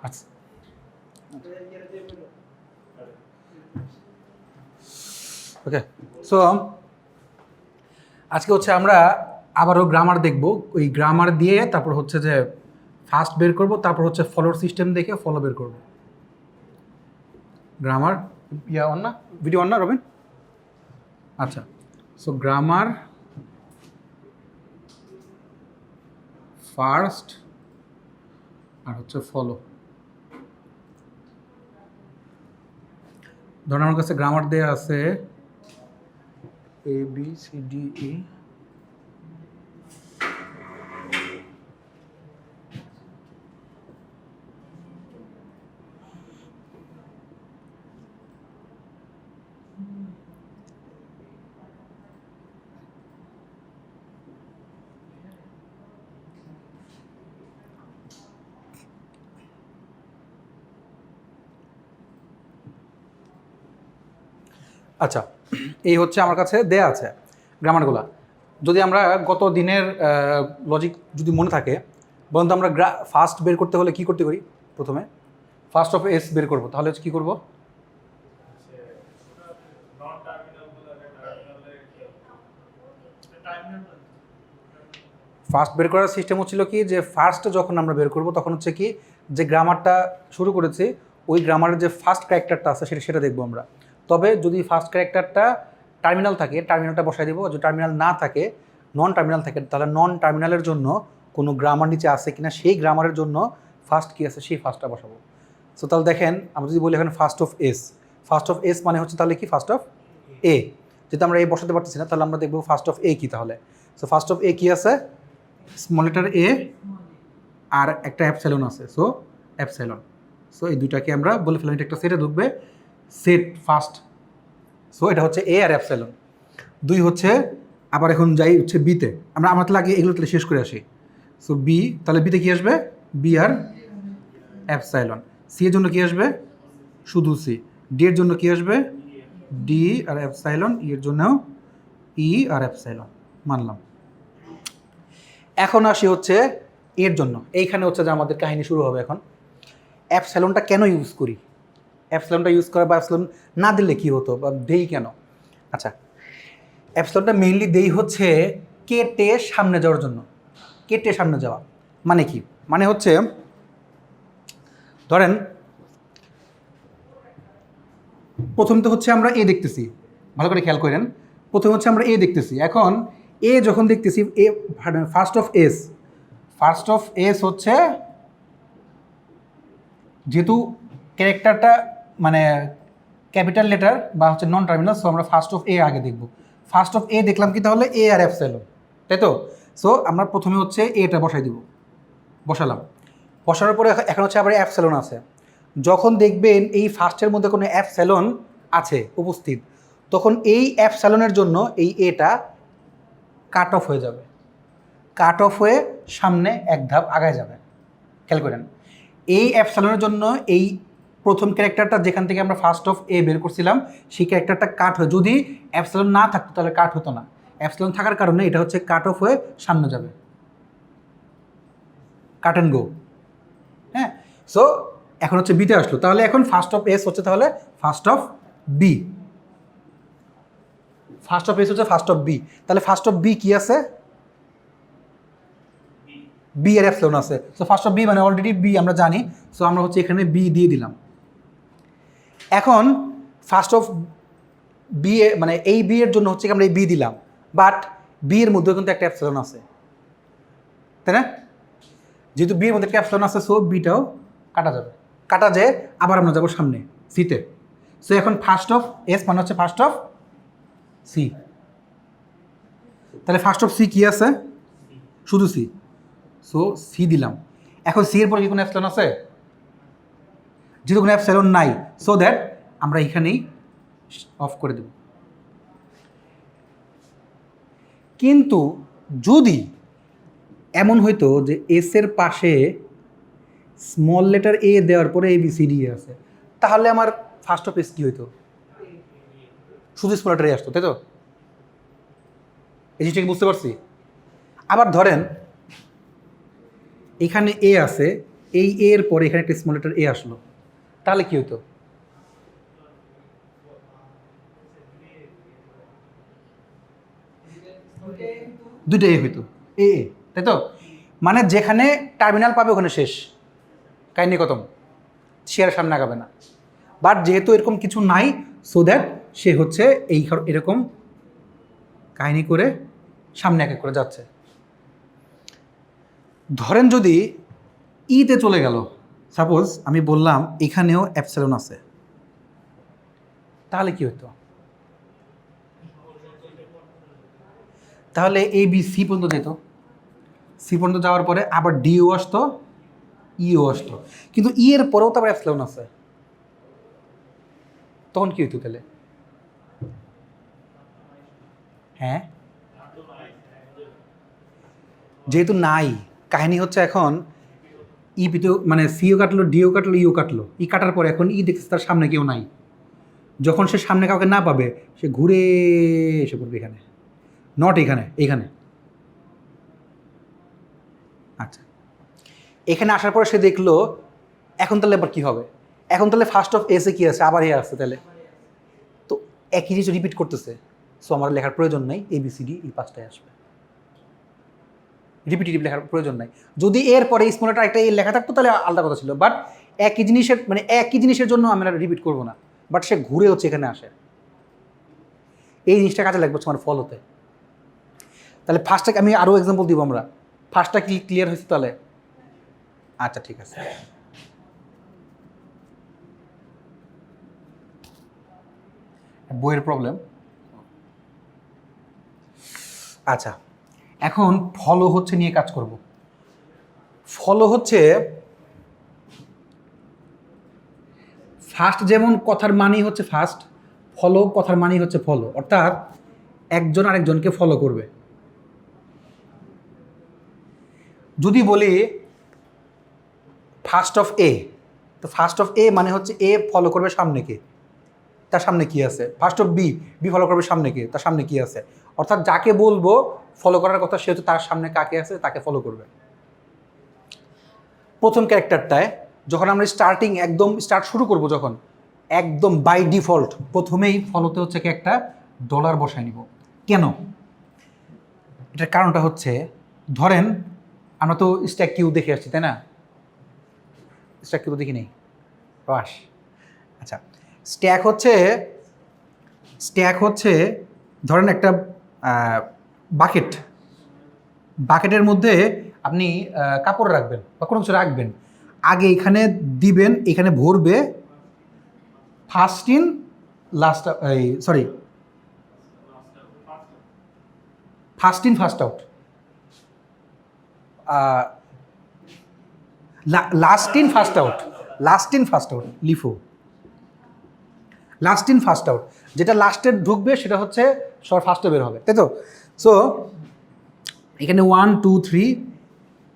আচ্ছা ওকে, সো আজকে হচ্ছে আমরা আবারও গ্রামার দেখব। ওই গ্রামার দিয়ে তারপর হচ্ছে যে ফার্স্ট বের করব, তারপর হচ্ছে ফলোর সিস্টেম দেখে ফলো বের করব। গ্রামার ইয়া অন না, ভিডিও অন না রবিন? আচ্ছা, সো গ্রামার ফার্স্ট আর হচ্ছে ফলো। ধরুন আমার কাছে গ্রামার দেয়া আছে ABCDE, আচ্ছা এই হচ্ছে আমার কাছে দেয়া আছে গ্রামারগুলা। যদি আমরা গত দিনের লজিক যদি মনে থাকে, বলুন তো আমরা ফার্স্ট বের করতে হলে কি করতে পারি? প্রথমে ফার্স্ট অফ এস বের করব, তাহলে কি করব? ফার্স্ট বের করার সিস্টেম হচ্ছিল কি, যে ফার্স্ট যখন আমরা বের করব তখন হচ্ছে কি, যে গ্রামারটা শুরু করেছি ওই গ্রামারের যে ফার্স্ট ক্যারেক্টারটা আছে সেটা দেখবো আমরা। তবে যদি ফার্স্ট ক্যারেক্টারটা টার্মিনাল থাকে টার্মিনালটা বসাই দেবো, যদি টার্মিনাল না থাকে নন টার্মিনাল থাকে তাহলে নন টার্মিনালের জন্য কোনো গ্রামার নিচে আছে কিনা সেই গ্রামারের জন্য ফার্স্ট কী আছে সেই ফার্স্টটা বসাবো। সো তাহলে দেখেন আমরা যদি বলি এখানে first of S, first of S মানে হচ্ছে তাহলে কি ফার্স্ট অফ এ। যেহেতু আমরা এ বসাতে পারতেছি না তাহলে আমরা দেখবো ফার্স্ট অফ এ কী। তাহলে সো ফার্স্ট অফ এ কী আছে? স্মল লেটার এ আর একটা অ্যাপসাইলন আছে, সো অ্যাপসাইলন। সো এই দুইটাকে আমরা বলে ফেলাম এটা একটা সেটে ঢুকবে, সেট ফার্স্ট। সো এটা হচ্ছে এ আর অ্যাপসাইলন। দুই হচ্ছে আবার এখন যাই হচ্ছে বিতে, আমরা তাহলে আগে এগুলো তাহলে শেষ করে আসি। সো বি, তাহলে বিতে কী আসবে? বি আর অ্যাপসাইলন। সি এর জন্য কী আসবে? শুধু সি। ডি এর জন্য কী আসবে? ডি আর অ্যাপসাইলন। ই এর জন্যও ই আর অ্যাপসাইলন, মানলাম। এখন আসি হচ্ছে এর জন্য, এইখানে হচ্ছে যে আমাদের কাহিনী শুরু হবে এখন। অ্যাপসাইলনটা কেন ইউজ করি? অ্যাপসাইলনটা ইউজ করা বা অ্যাপসাইলন না দিলে কী হতো বা দেই কেন? আচ্ছা, অ্যাপসাইলনটা মেইনলি দেই হচ্ছে কেটে সামনে যাওয়ার জন্য। কেটে সামনে যাওয়া মানে কি? মানে হচ্ছে ধরেন প্রথম তো হচ্ছে আমরা এ দেখতেছি, ভালো করে খেয়াল করেন। প্রথম হচ্ছে আমরা এ দেখতেছি। এখন এ যখন দেখতেছি এ first of S, first of S হচ্ছে যেহেতু ক্যারেক্টারটা মানে ক্যাপিটাল লেটার বা হচ্ছে নন টার্মিনাল, সো আমরা ফার্স্ট অফ এ আগে দেখব। ফার্স্ট অফ এ দেখলাম কি তাহলে? এ আর অ্যাপসাইলন, তাই তো? সো আমরা প্রথমে হচ্ছে এটা বসাই দিব, বসালাম। বসানোর পরে এখন হচ্ছে আবার অ্যাপসাইলন আছে। যখন দেখবেন এই ফার্স্টের মধ্যে কোনো অ্যাপসাইলন আছে উপস্থিত, তখন এই অ্যাপসাইলনের জন্য এই এটা কাট অফ হয়ে যাবে, কাট অফ হয়ে সামনে এক ধাপ আগায় যাবে। খেয়াল করেন, এই অ্যাপসাইলনের জন্য এই প্রথম ক্যারেক্টারটা যেখান থেকে আমরা ফার্স্ট অফ এ বের করছিলাম সেই ক্যারেক্টারটা কাট হয়ে, যদি অ্যাপসাইলন না থাকতো তাহলে কাট হতো না। অ্যাপসাইলন থাকার কারণে এটা হচ্ছে কাট অফ হয়ে সামনে যাবে, কাট অ্যান্ড গো। হ্যাঁ, সো এখন হচ্ছে বিতে আসলো। তাহলে এখন ফার্স্ট অফ এস হচ্ছে তাহলে first of B. First of S হচ্ছে ফার্স্ট অফ বি। তাহলে ফার্স্ট অফ বি কি আছে? বি এর অ্যাপসাইলন আছে। সো ফার্স্ট অফ বি মানে অলরেডি বি আমরা জানি, সো আমরা হচ্ছে এখানে বি দিয়ে দিলাম। এখন ফার্স্ট অফ বি এ মানে এই বি এর জন্য হচ্ছে আমরা এই বি দিলাম, বাট বি এর মধ্যে কিন্তু একটা অ্যাপসাইলন আছে, তাই না? যেহেতু বি এর মধ্যে একটা অ্যাপসাইলন আছে, সো বিটাও কাটা যাবে। কাটা যায় আবার আমরা যাবো সামনে সিতে। সো এখন ফার্স্ট অফ এস মানে হচ্ছে ফার্স্ট অফ সি। তাহলে ফার্স্ট অফ সি কি আছে? শুধু সি। সো সি দিলাম। এখন সি এর পরে কি কোনো অ্যাপসাইলন আছে? যেহেতু কোনো অ্যাপসাইলন নাই, সো দ্যাট আমরা এখানেই অফ করে দেব। কিন্তু যদি এমন হইতো যে এস এর পাশে স্মল লেটার এ দেওয়ার পরে এ বি সি ডি আছে, তাহলে আমার ফার্স্ট অফ এস কী হইতো? শুধু স্মল লেটার এ আসতো, তাই তো? এই জিনিসটা বুঝতে পারছি। আবার ধরেন এখানে এ আছে, এই এর পরে এখানে একটা স্মল লেটার এ আসলো, তাহলে কি হতো? দুইটা এ হইতো, এ এ, তাই তো? মানে যেখানে টার্মিনাল পাবে ওখানে শেষ, কাহিনী খতম, সে আর সামনে আগাবে না। বাট যেহেতু এরকম কিছু নাই, সো দ্যাট সে হচ্ছে এরকম কাহিনী করে সামনে এক এক করে যাচ্ছে। ধরেন যদি ইতে চলে গেল, সাপোজ আমি বললাম এখানেও অ্যাপসিলন আছে, তাহলে কি হতো? তাহলে এ বি সি পর্যন্ত যেত, সি পর্যন্ত যাওয়ার পরে আবার ডিও আসতো, ইও আসতো, কিন্তু ই এর পরেও তো আবার অ্যাপসিলন আছে, তখন কি হইতো তাহলে? হ্যাঁ, যেহেতু নাই, কাহিনী হচ্ছে এখন ই পিতেও মানে সিও কাটলো, ডিও কাটলো, ইও কাটলো, ই কাটার পরে এখন ই দেখতেছে তার সামনে কেউ নাই, যখন সে সামনে কাউকে না পাবে সে ঘুরে এসে পড়বে এখানে, নট এখানে, এখানে। আচ্ছা, এখানে আসার পরে সে দেখলো, এখন তাহলে আবার কী হবে? এখন তাহলে ফার্স্ট অফ এসে কী আছে? আবার এ আসছে, তাহলে তো একই জিনিস রিপিট করতেছে। সো আমার লেখার প্রয়োজন নাই, ABCD এই পাঁচটায় আসবে, রিপিটিটিভ লেখার প্রয়োজন নাই। যদি এর পরে স্মলেটার একটা এই লেখা থাকতো তাহলে আলাদা কথা ছিল, বাট একই জিনিসের জন্য আমরা রিপিট করবো না, বাট সে ঘুরে হচ্ছে এখানে আসে, এই জিনিসটা কাজে লাগবে আমার ফল হতে। তাহলে ফার্স্টটাকে আমি আরও এক্সাম্পল দিব আমরা, ফার্স্টটা কি ক্লিয়ার হয়েছে তাহলে? আচ্ছা ঠিক আছে। বইয়ের প্রবলেম। আচ্ছা, এখন ফলো হচ্ছে নিয়ে কাজ করব। ফলো হচ্ছে ফার্স্ট, যেমন কথার মানেই হচ্ছে ফার্স্ট, ফলো কথার মানেই হচ্ছে ফলো, অর্থাৎ একজন আরেকজনকে ফলো করবে। যদি বলি ফার্স্ট অফ এ, তো ফার্স্ট অফ এ মানে হচ্ছে এ ফলো করবে সামনে কে, তার সামনে কি আছে। First of B, B follow করবে সামনে কে, তার সামনে কি আছে। অর্থাৎ যাকে বলবো ফলো করার কথা সে তো তার সামনে কাকে আছে তাকে ফলো করবে। প্রথম ক্যারেক্টারটায় যখন আমরা একদম স্টার্ট শুরু করব, যখন একদম বাই ডিফল্ট প্রথমেই ফলোতে হচ্ছে কি একটা ডলার বসায় নিব। কেন? এটার কারণটা হচ্ছে, ধরেন আমরা তো স্ট্যাক কিউ দেখে আসছি, তাই না? স্ট্যাক কিউ দেখি নেই, বাস। আচ্ছা, স্ট্যাক হচ্ছে ধরেন একটা বাকেটের মধ্যে আপনি কাপড় রাখবেন বা কোনো কিছু রাখবেন, আগে এখানে দিবেন, এখানে ভরবে first in last, first in first out, last in first out, LIFO last in first out, যেটা লাস্টে ঢুকবে সেটা হচ্ছে সবার ফার্স্টে বের হবে, তাই তো? সো এখানে 1 2 3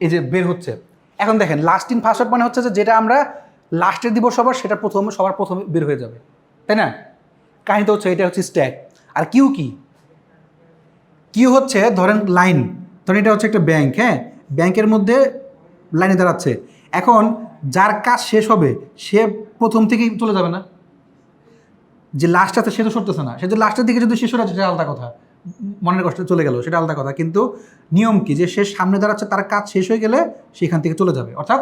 এই যে বের হচ্ছে। এখন দেখেন লাস্ট ইন ফার্স্ট আউট মানে হচ্ছে যে যেটা আমরা লাস্টে দিব সবার, সেটা সবার প্রথমে বের হয়ে যাবে, তাই না? কাহিনীটা হচ্ছে এটা হচ্ছে স্ট্যাক। আর কিউ হচ্ছে ধরেন লাইন, ধরেন এটা হচ্ছে একটা ব্যাংক, হ্যাঁ, ব্যাংকের মধ্যে লাইনে দাঁড়াচ্ছে। এখন যার কাজ শেষ হবে সে প্রথম থেকেই চলে যাবে না, যে লাস্ট আছে সে তো সরতেছে না, সে যে লাস্টের দিকে যদি শেষ হয়ে যাচ্ছে সেটা আলাদা কথা, মনের কষ্ট চলে গেল সেটা আলাদা কথা, কিন্তু নিয়ম কি যে সে সামনে দাঁড়াচ্ছে, তার কাজ শেষ হয়ে গেলে সেখান থেকে চলে যাবে, অর্থাৎ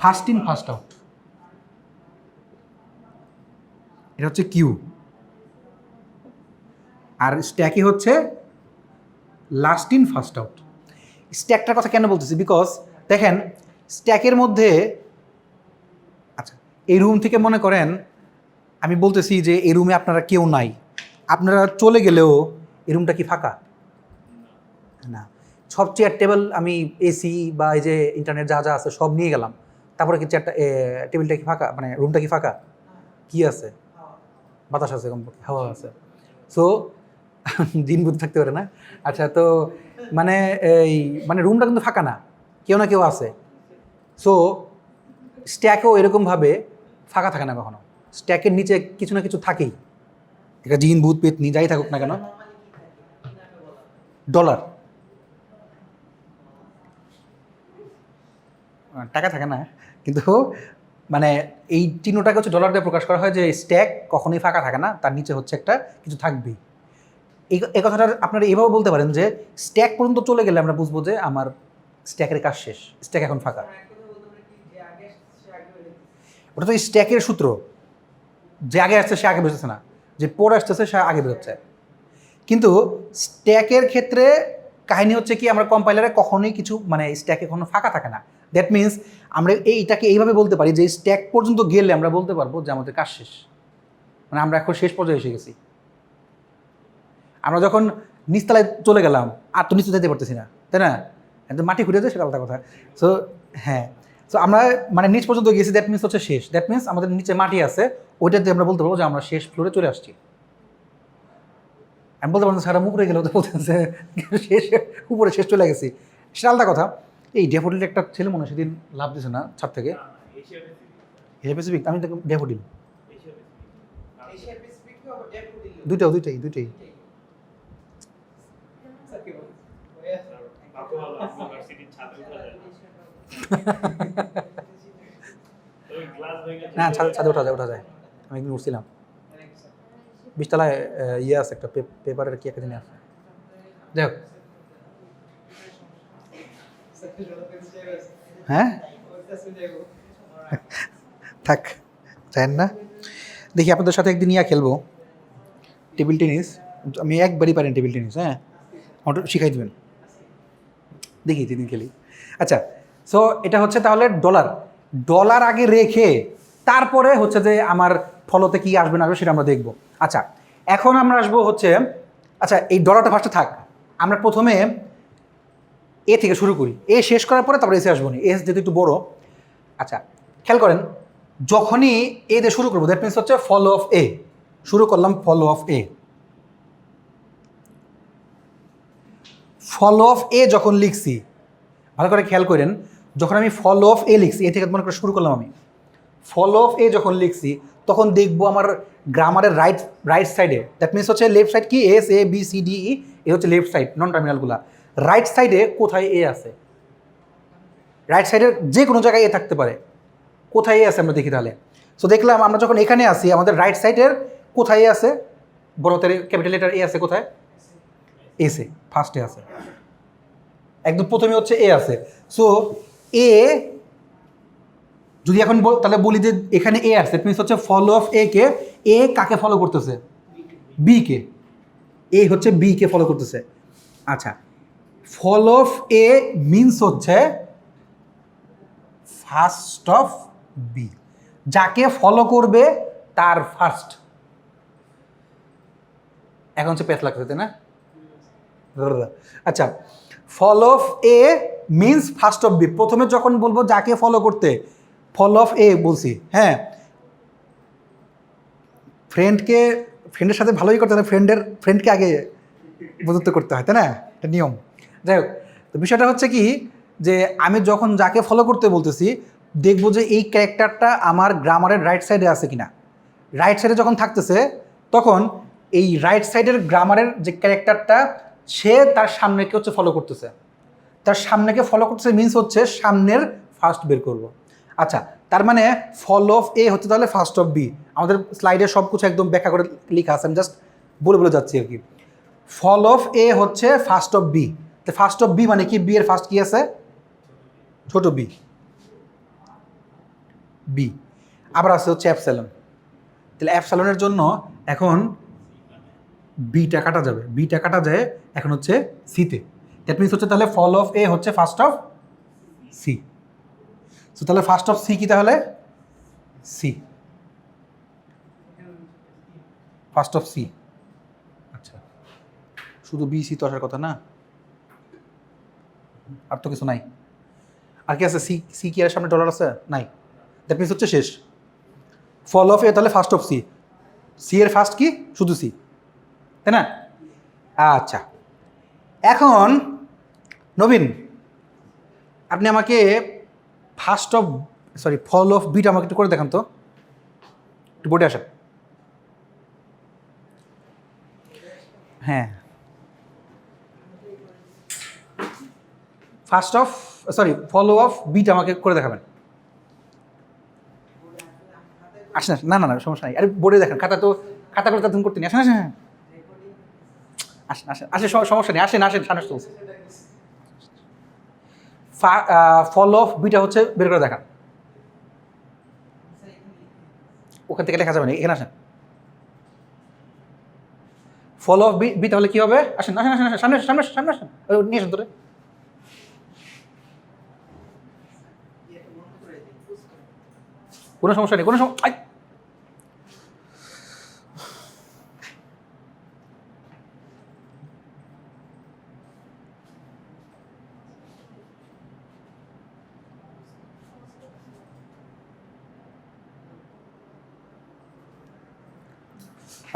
ফার্স্ট ইন ফার্স্ট আউট। এটা হচ্ছে কিউ। আর স্ট্যাকই হচ্ছে লাস্ট ইন ফার্স্ট আউট। স্ট্যাকটার কথা কেন বলতেছি? বিকজ দেখেন স্ট্যাকের মধ্যে, আচ্ছা এই রুম থেকে মনে করেন আমি বলতেছি যে এই রুমে আপনারা কেউ নাই, আপনারা চলে গেলেও এই রুমটা কি ফাঁকা? না। সব চেয়ার টেবিল আমি এসি বা এই যে ইন্টারনেট যা যা আছে সব নিয়ে গেলাম, তারপরে কি চেয়ারটা টেবিলটা কি ফাঁকা, মানে রুমটা কি ফাঁকা? কি আছে? বাতাস আছে, কমপক্ষে হাওয়া আছে। সো দিন বুঝতে থাকতে পারে না। আচ্ছা, তো মানে মানে রুমটা কিন্তু ফাঁকা না, কেউ না কেউ আছে। সো স্ট্যাকও এরকমভাবে ফাঁকা থাকে না কখনো, স্ট্যাকের নিচে কিছু না কিছু থাকেই, একটা জিন ভূত পেতনি যাই থাকুক না কেন, ডলার। টাকা থাকে না, কিন্তু মানে এই চিহ্নটাকে হচ্ছে ডলার দিয়ে প্রকাশ করা হয় যে স্ট্যাক কখনোই ফাঁকা থাকে না, তার নিচে হচ্ছে একটা কিছু থাকবেই। এই কথাটা আপনারা এভাবে বলতে পারেন যে স্ট্যাক পর্যন্ত চলে গেলে আমরা বুঝবো যে আমার স্ট্যাকের কাজ শেষ, স্ট্যাক এখন ফাঁকা। ওটা তো স্ট্যাকের সূত্র, যে আগে আসছে সে আগে বেরোচ্ছে না, যে পরে আসতেছে সে আগে বেরোচ্ছে। কিন্তু স্ট্যাকের ক্ষেত্রে কাহিনী হচ্ছে কি, আমরা কম্পাইলারে কখনোই কিছু মানে স্ট্যাকে কখনো ফাঁকা থাকে না। দ্যাট মিনস আমরা এইটাকে এইভাবে বলতে পারি যে স্ট্যাক পর্যন্ত গেলে আমরা বলতে পারবো যে আমাদের কাজ শেষ, মানে আমরা এখন শেষ পর্যায়ে এসে গেছি। আমরা যখন নিচতলায় চলে গেলাম আর তো নিচে যেতে পারতেছি না, তাই না? একদম মাটি ঘুরে যায়, সেটা আলাদা কথা। সো হ্যাঁ, সো আমরা মানে নিচ পর্যন্ত গেছি, দ্যাট মিনস হচ্ছে শেষ। দ্যাট মিনস আমাদের নিচে মাটি আছে, ওইটাতে আমরা বলতে পারবো যে আমরা শেষ ফ্লোরে চলে আসছি। আমি বলতে পারবো সারা মুখ রয়ে গেল, তো বলতেছে শেষ, উপরে শেষ চলে গেছি, সেটা আলাদা কথা। এই ড্যাফোডিল একটা ছেলে মনে হয় সেদিন লাভ দিছে না ছাদ থেকে, এশিয়া প্যাসিফিক, আমি তো ড্যাফোডিল, দুইটাই না, ছাদে ওঠা যায়। আমি একদিন উঠছিলাম, 20 তলায় ইয়ে আছে একটা পেপারের কি একটা জিনিস আছে, যাই হোক। হ্যাঁ থাক, জানেন না, দেখি আপনাদের সাথে একদিন ইয়া খেলবো টেবিল টেনিস। আমি একবারই পারি টেবিল টেনিস, হ্যাঁ আমাকে শিখাই দেবেন, দেখি যেদিন খেলি। আচ্ছা, সো এটা হচ্ছে তাহলে ডলার আগে রেখে তারপরে হচ্ছে যে আমার ফলোতে কি আসবে না আসবে সেটা আমরা দেখব। আচ্ছা, এখন আমরা আসবো হচ্ছে, আচ্ছা এই ডলারটা ফার্স্টে থাক, আমরা প্রথমে এ থেকে শুরু করি, এ শেষ করার পরে তারপরে এসে আসবো না, এস যেহেতু একটু বড়। আচ্ছা খেয়াল করেন, যখনই এ দিয়ে শুরু করবো দ্যাট মিনস হচ্ছে ফলো অফ এ, শুরু করলাম follow of A. Follow of A যখন লিখছি, ভালো করে খেয়াল করেন, যখন আমি ফলো অফ এ লিখছি, এ থেকে মনে করে শুরু করলাম আমি, ফলো অফ এ যখন লিখছি তখন দেখবো আমার গ্রামারের রাইট সাইডে, দ্যাট মিনস হচ্ছে লেফট সাইড কি S A B C D E, A হচ্ছে লেফট সাইড নন টার্মিনালগুলা, রাইট সাইডে কোথায় এ আছে, রাইট সাইডের যে কোনো জায়গায় এ থাকতে পারে, কোথায় এ আছে আমরা দেখি তাহলে। সো দেখলাম আমরা যখন এখানে আসি আমাদের রাইট সাইডের কোথায় এ আছে, বড়তের ক্যাপিটাল লেটার এ আছে কোথায়, এসে ফার্স্টে আছে, একদম প্রথমে হচ্ছে এ আছে। সো এ যদি এখন তাহলে বলি যে এখানে এ আছে, মিনস হচ্ছে ফলো অফ এ কে, এ কাকে ফলো করতেছে, বি কে, এ হচ্ছে বি কে ফলো করতেছে। আচ্ছা, ফলো অফ এ মিনস হচ্ছে ফার্স্ট অফ বি, যাকে ফলো করবে তার ফার্স্ট। এখন হচ্ছে পেস লাগছে তাই না? আচ্ছা, follow of A means first of B, প্রথমে যখন বলবো যাকে ফলো করতে, ফলো অফ এ বলছি, হ্যাঁ ফ্রেন্ডের সাথে ভালোই করতে হয়, ফ্রেন্ডকে আগে বন্ধুত্ব করতে হয়, তাই না? এটা নিয়ম। যাই হোক, তো বিষয়টা হচ্ছে কি যে আমি যখন যাকে ফলো করতে বলতেছি দেখবো যে এই ক্যারেক্টারটা আমার গ্রামারের রাইট সাইডে আছে কিনা। রাইট সাইডে যখন থাকতেছে তখন এই রাইট সাইডের গ্রামারের যে ক্যারেক্টারটা সে তার সামনেকে হচ্ছে ফলো করতেছে, তার সামনেকে ফলো করতেছে মিনস হচ্ছে সামনের ফার্স্ট বের করব। আচ্ছা, তার মানে ফলো অফ এ হচ্ছে তাহলে ফার্স্ট অফ বি, আমাদের স্লাইডে সব কিছু একদম ব্যাখ্যা করে লেখা আছে, আমি জাস্ট বলে যাচ্ছি আর কি। ফলো অফ এ হচ্ছে ফার্স্ট অফ বি, তো ফার্স্ট অফ বি মানে কি, বি এর ফার্স্ট কি আছে, ছোট বি, বি আবার আছে হচ্ছে অ্যাপসাইলন, তাহলে অ্যাপসাইলনের জন্য এখন বিটা কাটা যাবে, বিটা কাটা যায় এখন হচ্ছে সিতে, দ্যাট মিনস হচ্ছে তাহলে ফলো অফ এ হচ্ছে ফার্স্ট অফ সি। সো তাহলে ফার্স্ট অফ সি কি তাহলে, সি, ফার্স্ট অফ সি। আচ্ছা, শুধু বি সি তো আসার কথা না, আর তো কিছু নাই, আর কি আছে, সি, সি কি আর সামনে ডলার আছে, নাই, দ্যাট মিনস হচ্ছে শেষ। ফলো অফ এ তাহলে ফার্স্ট অফ সি, সি এর ফার্স্ট কি, শুধু সি, তাই না? আচ্ছা, এখন নবীন আপনি আমাকে first of follow of beta আমাকে একটু করে দেখান তো, একটু বোর্ডে আসেন। হ্যাঁ, first of sorry follow of beta আমাকে করে দেখাবেন। আসেন আসেন, না না না সমস্যা নাই, আরে বোর্ডে দেখেন, খাতা করে তুমি করতে নি, আসেন আসেন আসেন আসেন আসেন, সমস্যা নেই, আসেন আসেন সামনে চলছে। ফলো অফ বিটা হচ্ছে বের করে দেখান, ওখান থেকে লেখা যাবে না, এখানে আসেন। ফলো অফ বি তাহলে কি হবে? আসেন আসেন আসেন আসেন, সামনে সামনে সামনে আসেন, নিয়ে আসেন তোরে। কোনো সমস্যা নেই, কোনো সমস্যা।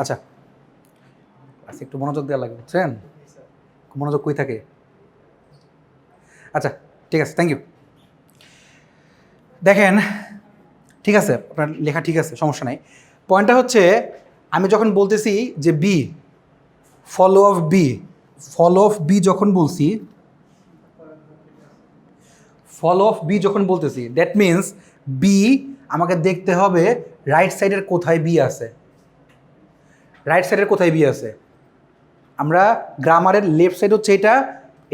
আচ্ছা আচ্ছা, একটু মনোযোগ দেওয়া লাগবে, বুঝছেন? মনোযোগ কই থাকে। আচ্ছা ঠিক আছে, থ্যাংক ইউ। দেখেন, ঠিক আছে, আপনার লেখা ঠিক আছে, সমস্যা নাই। পয়েন্টটা হচ্ছে আমি যখন বলতেছি যে B, follow of B, follow of B যখন বলছি, ফলো অফ বি যখন বলতেছি, দ্যাট মিনস বি আমাকে দেখতে হবে রাইট সাইডের কোথায় বি আছে। রাইট সাইডের কোথায় বি আছে? আমরা গ্রামারের লেফট সাইড হচ্ছে এটা,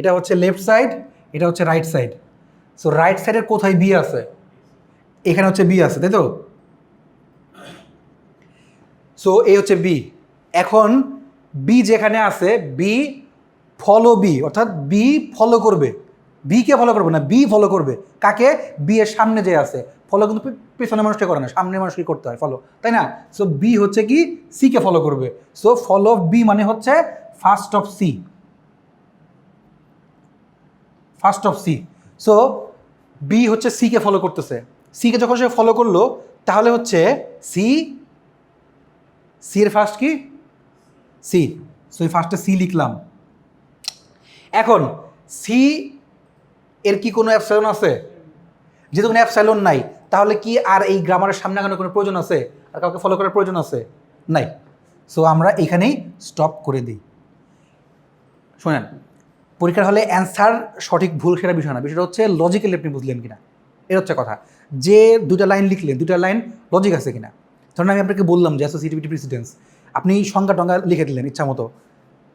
এটা হচ্ছে লেফট সাইড, এটা হচ্ছে রাইট সাইড। সো রাইট সাইডের কোথায় বি আছে? এখানে হচ্ছে বি আছে, তাই তো? সো এই হচ্ছে বি। এখন বি যেখানে আছে, বি ফলো বি, অর্থাৎ বি ফলো করবে। বি কে ফলো করবে না, বি ফলো করবে কাকে? বি এর সামনে যে আছে। ফলো কিন্তু পেছনে মানুষকে করে না, সামনে মানুষকে করতে হয় ফলো, তাই না? সো বি হচ্ছে কি সি কে ফলো করবে। সো ফলো অফ বি মানে হচ্ছে first of C, first of C. So B হচ্ছে সি কে ফলো করতেছে। সি কে যখন সে ফলো করলো, তাহলে হচ্ছে সি, সি এর ফার্স্ট কি? সি। সো এই ফার্স্টে সি লিখলাম। এখন সি এর কি কোনো অ্যাপসাইলন আছে? যেহেতু কোনো অ্যাপসাইলন নাই, তাহলে কি আর এই গ্রামারের সামনে আগানোর কোনো প্রয়োজন আছে? আর কাউকে ফলো করার প্রয়োজন আছে? নাই। সো আমরা এখানেই স্টপ করে দিই। শোনেন, পরীক্ষার হলে অ্যান্সার সঠিক ভুল সেটা বিষয় না, বিষয়টা হচ্ছে লজিক্যালি আপনি বুঝলেন কিনা, এর হচ্ছে কথা। যে দুটা লাইন লিখলেন, দুটা লাইন লজিক আছে কিনা। ধরুন আমি আপনাকে বললাম যে অ্যাসোসিয়েটিভিটি প্রিসিডেন্স, আপনি সংজ্ঞা টঙ্গা লিখে দিলেন ইচ্ছা মতো,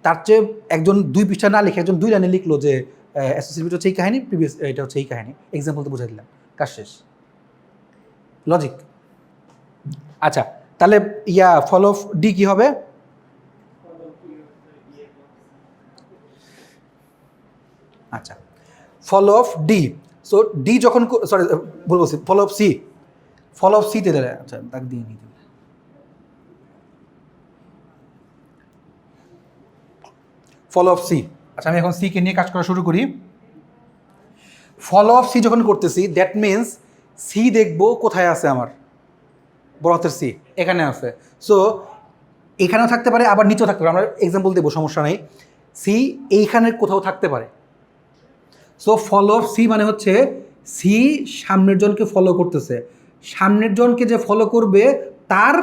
তার চেয়ে একজন 2 পৃষ্ঠা না লিখে একজন 2 লাইনে লিখলো যে অ্যাসোসিয়েটিভিটি হচ্ছে এই কাহিনী, প্রিভিয়াস এটা হচ্ছে এই কাহিনী, এক্সাম্পল তো বুঝাই দিলাম, কাজ শেষ। লজিক। আচ্ছা তাহলে ফলো অফ ডি কী হবে? আচ্ছা, follow of D. So D যখন, সরি ভুল বলছি, follow of C, follow of সিতে দিলে, আচ্ছা দাগ দিয়ে নিই। Follow of C. আচ্ছা আমি এখন সিকে নিয়ে কাজ করা শুরু করি। ফলো অফ সি যখন করতেছি, দ্যাট মিনস সি দেখবো কোথায় আছে আমার, বড় হাতের সি এখানে আছে। সো এখানেও থাকতে পারে, আবার নিচেও থাকতে পারে, আমরা এক্সাম্পল দেবো, সমস্যা নেই। সি এইখানে কোথাও থাকতে পারে। সো ফলো অফ সি মানে হচ্ছে সি সামনের জনকে ফলো করতেছে, সামনের জনকে যে ফলো করবে তার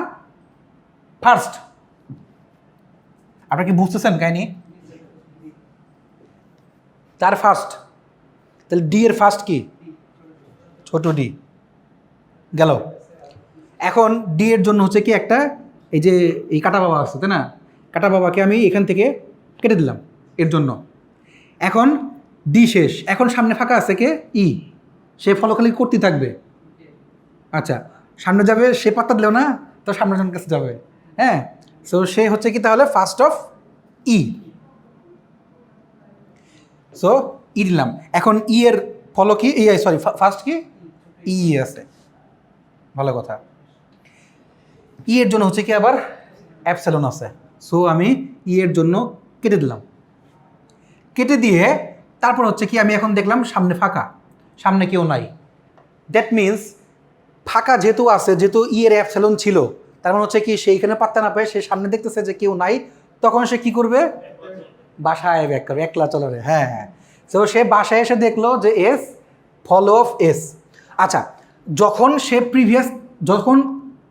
ফার্স্ট। আপনারা কি বুঝতেছেন কাহিনি? তার ফার্স্ট, তাহলে ডি এর ফার্স্ট কি? ছোট ডি গেল। এখন ডি এর জন্য হচ্ছে কি একটা, এই যে এই কাটা বাবা আছে তাই না, কাটা বাবাকে আমি এখান থেকে কেটে দিলাম এর জন্য। এখন ডি শেষ, এখন সামনে ফাঁকা আছে কে? ই। সে ফলো খালি করতেই থাকবে। আচ্ছা সামনে যাবে, সে পাত্তা দিলেও না, তো সামনের জনের কাছে যাবে। হ্যাঁ, সো সে হচ্ছে কি তাহলে ফার্স্ট অফ ই। সো ই দিলাম। এখন ই এর ফলো কি? সরি ফার্স্ট কি? ই আছে, ভালো কথা। ই এর জন্য হচ্ছে কি আবার অ্যাপসিলন আছে। সো আমি ই এর জন্য কেটে দিলাম। কেটে দিয়ে তারপর হচ্ছে কি, আমি এখন দেখলাম সামনে ফাঁকা, সামনে কেউ নাই। দ্যাট মিনস ফাঁকা যেহেতু আছে, যেহেতু ই এর অ্যাপসিলন ছিল, তার মানে হচ্ছে কি সেইখানে পাত্তা না পায়, সে সামনে দেখতেছে যে কেউ নাই, তখন সে কি করবে? বাসায় ব্যাক করবে, একলা চলবে। হ্যাঁ হ্যাঁ। সো সে বাসায় এসে দেখলো যে এস, ফলো অফ এস। আচ্ছা যখন সে যখন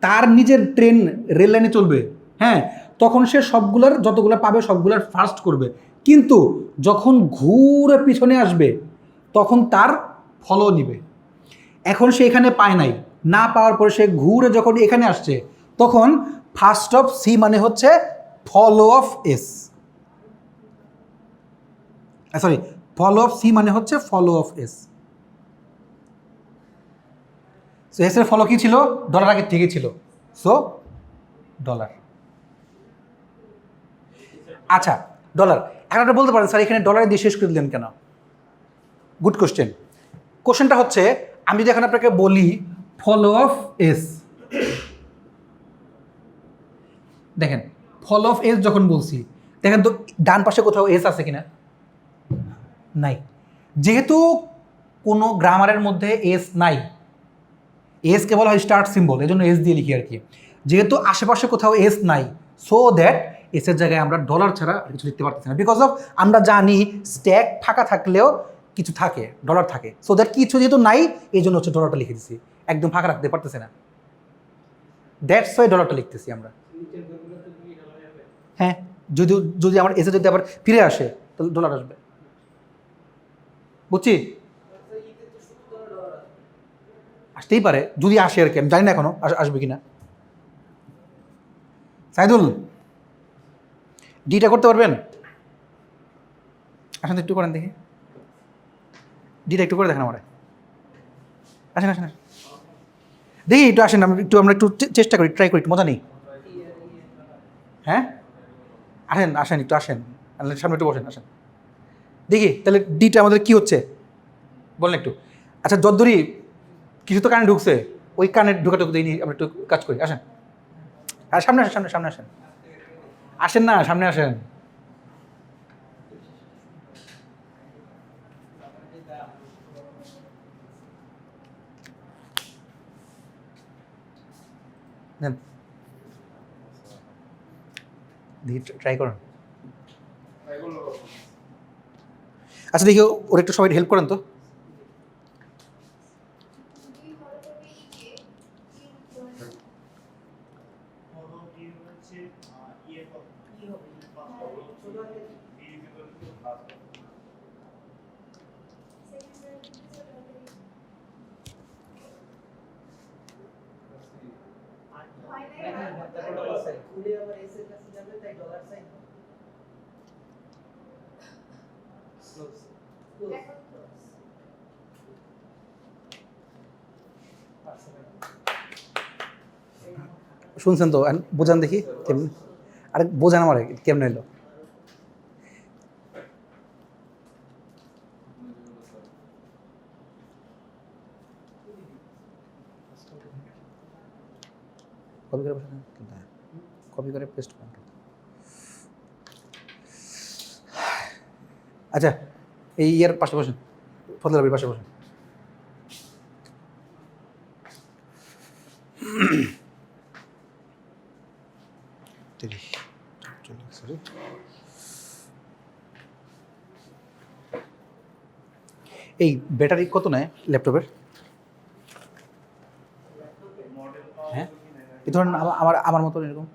তার নিজের ট্রেন রেল লাইনে চলবে, হ্যাঁ, তখন সে সবগুলোর যতগুলো পাবে সবগুলোর ফার্স্ট করবে, কিন্তু যখন ঘুরে পিছনে আসবে তখন তার ফলো নিবে। এখন সে এখানে পায় নাই, না পাওয়ার পরে সে ঘুরে যখন এখানে আসছে, তখন ফার্স্ট অফ সি মানে হচ্ছে follow of S, sorry, follow of C মানে হচ্ছে follow of S. So S এর ফলো কি ছিল? ডলার আগের থেকে ছিল, সো ডলার। আচ্ছা, ডলার। এখন আপনি বলতে পারেন স্যার এখানে ডলার দিয়ে শেষ করে দিলেন কেন? Good question. কোশ্চেনটা হচ্ছে, আমি যদি এখন আপনাকে বলি ফলো অফ এস, দেখেন ফলো অফ এস যখন বলছি, দেখেন তো ডান পাশে কোথাও এস আছে কিনা? নাই। যেহেতু কোনো গ্রামারের মধ্যে এস নাই, এস কেবল হয় স্টার্ট সিম্বল, এই জন্য এস দিয়ে লিখি আর কি। যেহেতু আশেপাশে কোথাও এস নাই, সো দ্যাট এসের জায়গায় আমরা ডলার ছাড়া আর কিছু লিখতে পারতেছি না। বিকজ অফ আমরা জানি স্ট্যাক ফাঁকা থাকলেও কিছু থাকে, ডলার থাকে। সো দ্যাট কিছু যেহেতু নাই, এই জন্য হচ্ছে ডলারটা লিখে দিছি, একদম ফাঁকা রাখতে পারতেছি না, দ্যাটস ওয়াই ডলারটা লিখতেছি আমরা। হ্যাঁ, যদি যদি আমার এসে যদি আবার ফিরে আসে তাহলে ডলার আসবে, বুঝছি? আসতেই পারে, যদি আসে আর কি, আমি জানি না এখনো আসবে কিনা। সাইদুল, ডিটা করতে পারবেন? আসেন একটু করেন দেখি, ডিটা একটু করে দেখেন আমার। আসেন আসেন আসেন দেখি, একটু আসেন, আমরা একটু চেষ্টা করি, ট্রাই করি, একটু মজা নেই। হ্যাঁ আসেন আসেন, একটু আসেন, সামনে একটু বসেন, আসেন দেখি তাহলে ডিটা আমাদের কি হচ্ছে বলেন একটু। আচ্ছা, যদ্দুরি কিছু তো কানে ঢুকছে, ওই কানে ঢুকাটুকু দিই, আমরা একটু কাজ করি, আসেন। আর সামনে আসেন, সামনে সামনে আসেন, আসেন না, সামনে আসেন। নেন দেখি, ট্রাই করুন। আচ্ছা দেখি, ওর একটু সবাই হেল্প করেন তো। শুনছেন তো, বোঝান দেখি কেমন, আরে বোঝান আমার কেমন এলো। কপি করে বসান, কপি করে পেস্ট করেন। আচ্ছা, এই ইয়ার পাশে বসেন, ফজল আবির পাশে বসেন। এই ব্যাটারি কত নেয় ল্যাপটপের? হ্যাঁ, এই ধরেন আমার আমার মতো এরকম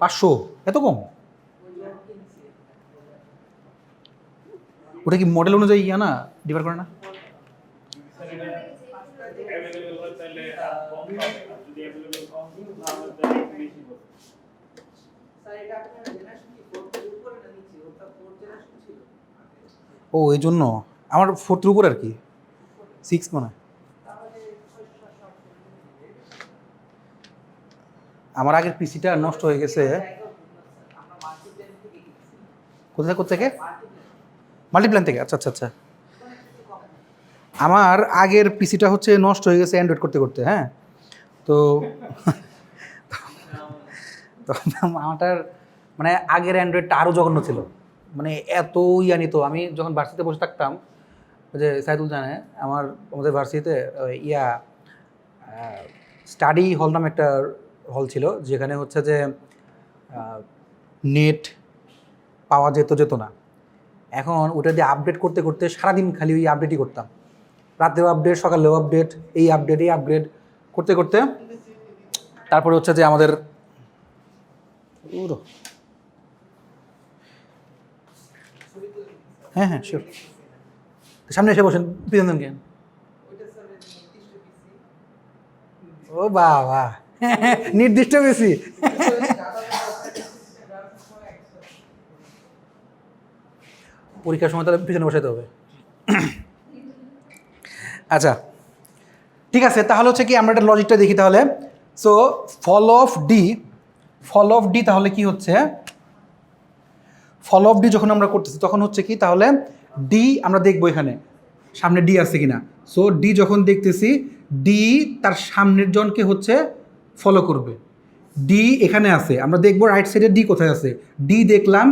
500, এত কম? ওটা কি মডেল অনুযায়ী ইয়া না, ডিফার করে না? ও এই জন্য আমার 4 উপর আর কি, 6 মনে হয়। আমার আগের পিসিটা নষ্ট হয়ে গেছে। কোথায় থেকে? মাল্টিপ্ল্যান থেকে, আচ্ছা আচ্ছা আচ্ছা। আমার আগের পিসিটা হচ্ছে নষ্ট হয়ে গেছে অ্যান্ড্রয়েড করতে করতে, হ্যাঁ। তো আমারটার মানে আগের অ্যান্ড্রয়েডটা আরও জঘন্য ছিল, মানে এত ইয়া নিত। আমি যখন ভার্সিটিতে বসে থাকতাম, ওই যে সাইদুল জানে, আমাদের ভার্সিটিতে ইয়া স্টাডি হল নামে একটা হল ছিল, যেখানে হচ্ছে যে নেট পাওয়া যেত না। এখন ওটা দিয়ে আপডেট করতে করতে সারাদিন খালি ওই আপডেটই করতাম, রাতেও আপডেট, সকালেও আপডেট, এই আপগ্রেড করতে করতে তারপরে হচ্ছে যে আমাদের হ্যাঁ শিওর, সামনে এসে বসেন, পিছন দেন কেন? ও বাবা, নির্দিষ্ট বেশি। পরীক্ষার সময় তাহলে পিছনে বসাতে হবে। আচ্ছা ঠিক আছে, তাহলে হচ্ছে কি আমরা একটা লজিকটা দেখি তাহলে। সো ফল অফ ডি তাহলে কি হচ্ছে, ফল অফ ডি যখন আমরা করতেছি তখন হচ্ছে কি, তাহলে ডি আমরা দেখবো এখানে সামনে ডি আছে কিনা। সো ডি যখন দেখতেছি, ডি তার সামনের জনকে হচ্ছে ফলো করবে। ডি এখানে আছে, আমরা দেখবো রাইট সাইডে ডি কোথায় আছে। ডি দেখলাম,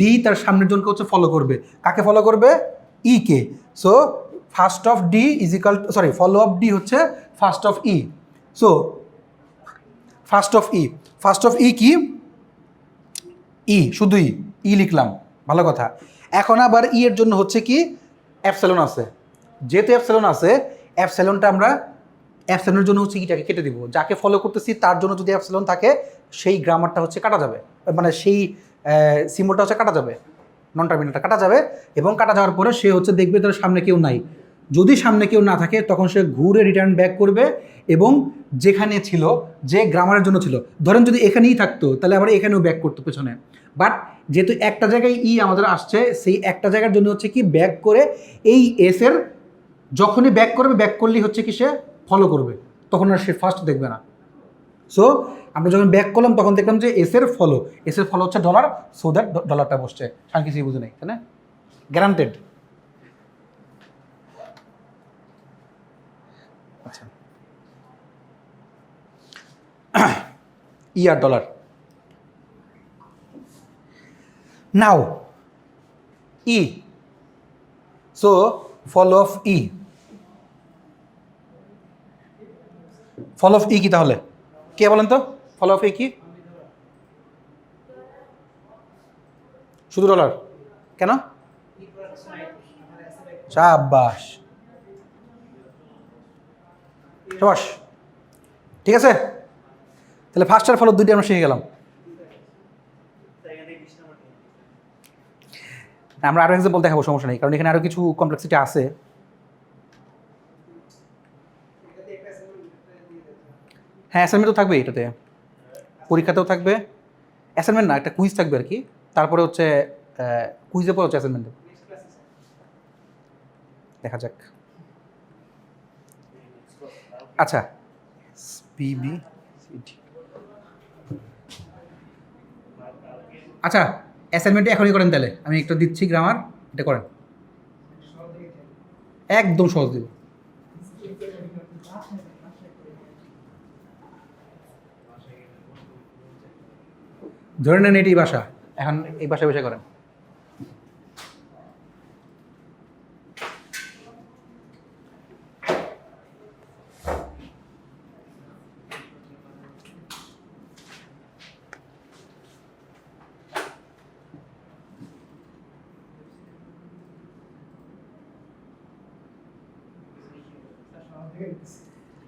ডি তার সামনের জনকে হচ্ছে ফলো করবে। কাকে ফলো করবে? ই কে। So first of D is equal, sorry, follow of D হচ্ছে first of E. So first of E কি? ই, শুধু ই লিখলাম, ভালো কথা। এখন আবার ই এর জন্য হচ্ছে কি অ্যাপসিলন আছে। যেহেতু অ্যাপসিলন আছে, অ্যাপসিলনটা আমরা অ্যাপসিলনের জন্য হচ্ছে ইটাকে কেটে দিব। যাকে ফলো করতেছি তার জন্য যদি অ্যাপসিলন থাকে, সেই গ্রামারটা হচ্ছে কাটা যাবে, মানে সেই সিম্বলটা হচ্ছে কাটা যাবে, নন টার্মিনালটা কাটা যাবে। এবং কাটা যাওয়ার পরে সে হচ্ছে দেখবে তার সামনে কেউ নাই। যদি সামনে কেউ না থাকে তখন সে ঘুরে রিটার্ন ব্যাক করবে এবং যেখানে ছিল, যে গ্রামারের জন্য ছিল, ধরেন যদি এখানেই থাকতো তাহলে আবার এখানেও ব্যাক করতো পেছনে। বাট যেহেতু একটা জায়গায় ই আমাদের আসছে, সেই একটা জায়গার জন্য হচ্ছে কি ব্যাক করে এই এসের যখনই ব্যাক করবে, ব্যাক করলেই হচ্ছে কি সে ফলো করবে, তখন আর সে ফার্স্ট দেখবে না। সো আমরা যখন ব্যাক করলাম তখন দেখলাম যে এসের ফলো হচ্ছে ডলার, সো দ্যাট ডলারটা বসছে। আর কিছুই বুঝে নেই, তাই না? গ্যারান্টেড। আচ্ছা, ই আর dollar. Now E, so follow of E. Follow of E কি তাহলে? কে বলেন তো, ফলো অফ ই কি? শুধু ডলার? কেন? শাবাশ, শাবাশ, ঠিক আছে। তাহলে ফার্স্ট আর ফলো দুইটা আমরা শিখে গেলাম। আমরা আরও এক্সাম্পল দেখাবো, সমস্যা নেই, কারণ এখানে আরও কিছু কমপ্লেক্সিটি আছে। হ্যাঁ, অ্যাসাইনমেন্ট তো থাকবে এটাতে, পরীক্ষাতেও থাকবে। অ্যাসাইনমেন্ট না, একটা কুইজ থাকবে আর কি। তারপরে হচ্ছে কুইজের পর হচ্ছে অ্যাসাইনমেন্ট দেখা যাক। আচ্ছা, পিবি, আচ্ছা অ্যাসাইনমেন্টটা এখনই করেন তাহলে, আমি একটা দিচ্ছি গ্রামার, এটা করেন, একদম সহজ দিব। ধরে নেন এটি ভাষা, এখন এই ভাষায় বসে করেন।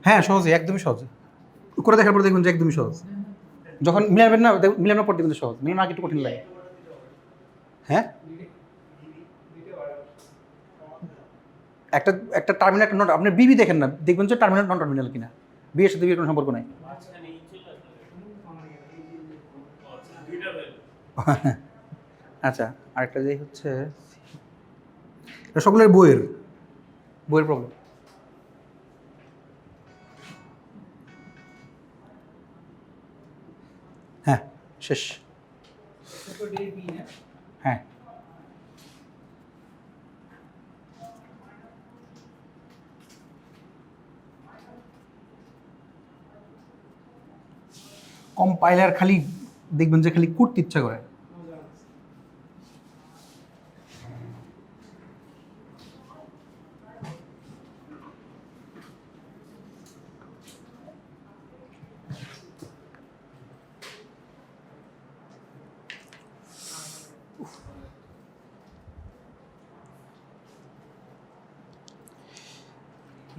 হ্যাঁ সহজে, একদমই সহজ, করে দেখার পর দেখবেন যে একদমই সহজ। যখন মিলাবেন না, মিলানোর পর দেখবেন সহজ, মিলানো আগে একটু কঠিন লাগে। হ্যাঁ, একটা একটা টার্মিনাল, একটা নট, আপনি বিবি দেখেন না, দেখবেন যে টার্মিনাল নন টার্মিনাল কিনা। বিয়ের সাথে বিয়ের কোনো সম্পর্ক নাই। আচ্ছা, আরেকটা যে হচ্ছে সকলের বইয়ের প্রবলেম। হ্যাঁ শেষ। হ্যাঁ, কম্পাইলার খালি দেখবেন যে খালি করতে ইচ্ছা করে।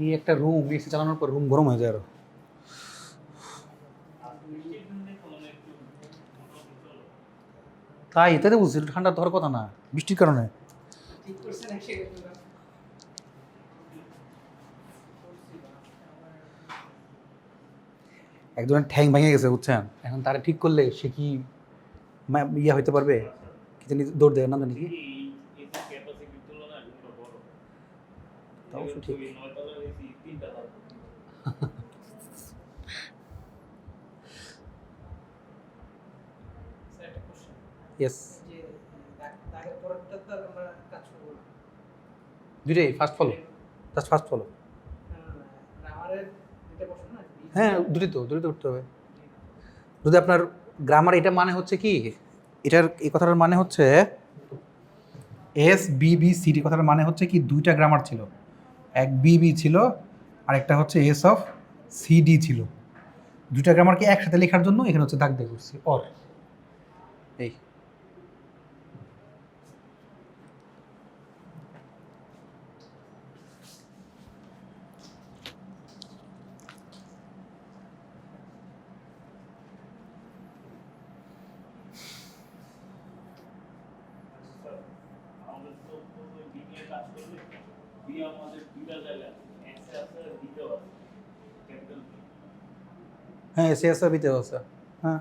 এই একটা রুম এসি চালানোর পর রুম গরম হয়ে যায় আরো। তাই এটাতে বুঝছি ঠান্ডা ধর কথা না, বৃষ্টির কারণে। একজনের ঠ্যাং ভেঙে গেছে বুঝছেন, এখন তারা ঠিক করলে সে কি ইয়া হইতে পারবে, কি জানি দৌড় দেবে না জানি কি। ঠিক। ইয়েস, দুইটাই first follow, just first follow. হ্যাঁ দুটোই তো উঠতে হবে। যদি আপনার গ্রামার, এটা মানে হচ্ছে কি, এটার এই কথাটার মানে হচ্ছে S B B C D, কথাটার মানে হচ্ছে কি দুইটা গ্রামার ছিল, এক বি বি ছিল আর একটা হচ্ছে এস অফ সি ডি ছিল। দুইটা গ্রামারকে একসাথে লেখার জন্য এখানে হচ্ছে দাগ দিয়ে করছি অর। এই হ্যাঁ এসে আছে বিতেও আছে। হ্যাঁ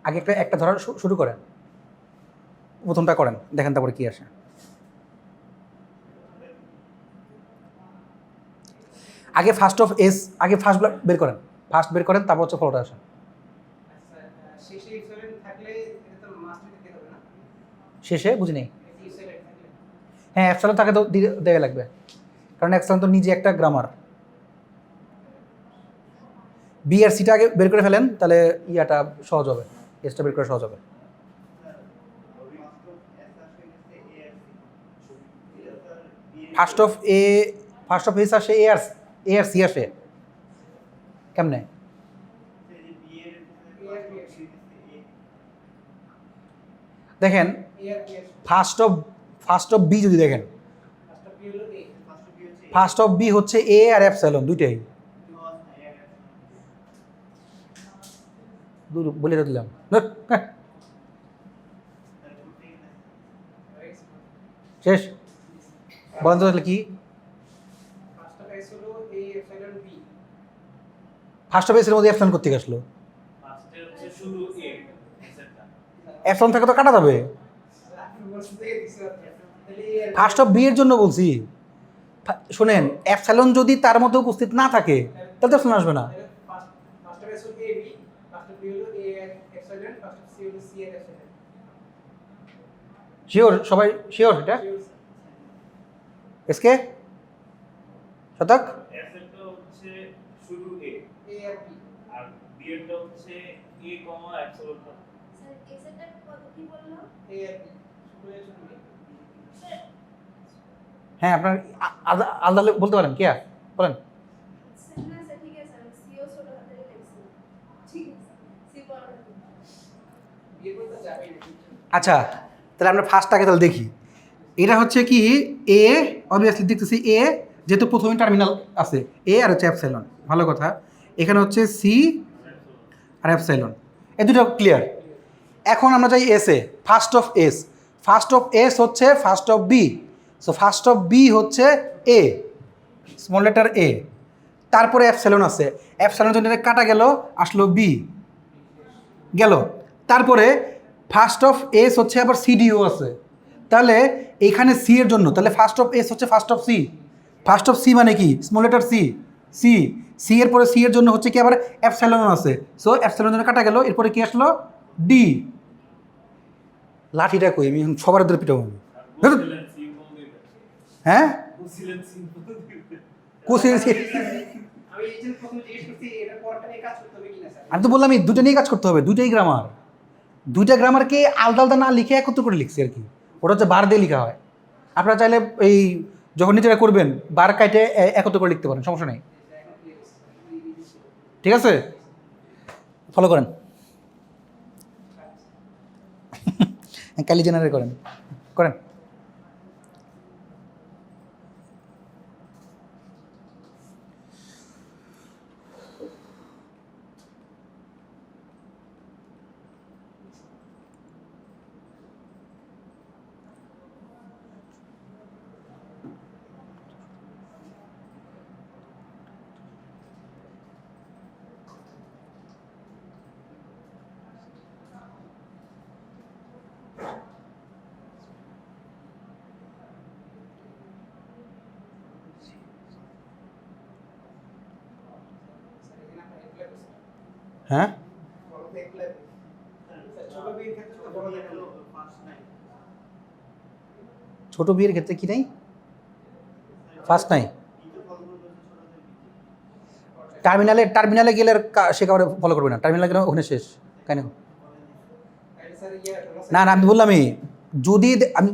আগে একটা একটা ধরা শুরু করেন, প্রথমটা করেন, দেখেন তারপরে কি আসে। আগে ফার্স্ট অফ এস, আগে ফার্স্ট বের করেন, ফার্স্ট বের করেন, তারপর হচ্ছে ফলোটা আসে। শেষে বুঝি নেই। হ্যাঁ অ্যাপসাইলন তাকে তো দেওয়া লাগবে, কারণ অ্যাপসাইলন তো নিজে একটা গ্রামার। বি আর সিটা আগে বের করে ফেলেন, তাহলে ইয়াটা সহজ হবে, এসটা বের করে সহজ হবে। ফার্স্ট অফ এস আসে, এ আর সি আসে কেমনে? দেখেন ফার্স্ট অফ বি যদি দেখেন, ফার্স্ট অফ বি হচ্ছে এ আর অ্যাপসাইলন দুইটাই। বলে তো দিলাম। শেষ, বলেন তো তাহলে কি? ফার্স্ট অফ এসের মধ্যে অ্যাপসাইলন করতে আসলো, অ্যাপসাইলন থেকে তো কাটা যাবে। ফার্স্ট অফ বি এর জন্য বলছি, শোনেন অ্যাপসাইলন যদি তার মধ্যে উপস্থিত না থাকে তাহলে তো অ্যাপসাইলন আসবে না। শিওর সবাই, শিওর এটা এসকে শতক। হ্যাঁ আপনার আলাদা বলতে পারেন কে বলেন। আচ্ছা তাহলে আমরা ফার্স্টটাকে তাহলে দেখি। এটা হচ্ছে কি এ, অবভিয়াসলি দেখতেছি এ, যেহেতু প্রথমে টার্মিনাল আছে এ আর হচ্ছে অ্যাপসাইলন, ভালো কথা। এখানে হচ্ছে সি আর অ্যাপসাইলন, এই দুটো ক্লিয়ার। এখন আমরা যাই এসে, ফার্স্ট অফ এস হচ্ছে first of B, so first of B হচ্ছে এ, স্মল লেটার এ, তারপরে অ্যাপসাইলন আছে, অ্যাপসাইলন জন্য কাটা গেল, আসলো বি গেল। তারপরে ফার্স্ট অফ এস হচ্ছে আবার সিডিও আছে, তাহলে এখানে সি এর জন্য তাহলে ফার্স্ট অফ এস হচ্ছে first of C, first of C মানে কি small letter C, C C এর পরে সি এর জন্য হচ্ছে কি আবার অ্যাপসাইলন আছে, সো অ্যাপসাইলন জন্য কাটা গেল, এরপরে কি আসলো ডি। লাঠিটা কই আমি সবার ধরে পিটাবো আমি। হ্যাঁ আমি তো বললাম এই দুটো নিয়ে কাজ করতে হবে, দুইটাই গ্রামার, দুইটা গ্রামারকে আলাদা আলাদা না লিখে একত্র করে লিখছি আর কি, ওটা হচ্ছে বার দিয়ে লেখা হয়। আপনারা চাইলে এই যখন নিজেরা করবেন বার কাইটে একত্র করে লিখতে পারেন, সমস্যা নেই। ঠিক আছে ফলো করেন, কালি জেনারেট করেন করেন। হ্যাঁ ছোট বিয়ের ক্ষেত্রে কি নাই, ফার্স্ট নাই। টার্মিনালে গেলে সে কাউরে ফলো করবে না, টার্মিনালে গেলে ওখানে শেষ। কেন না না আমি বললামই, যদি আমি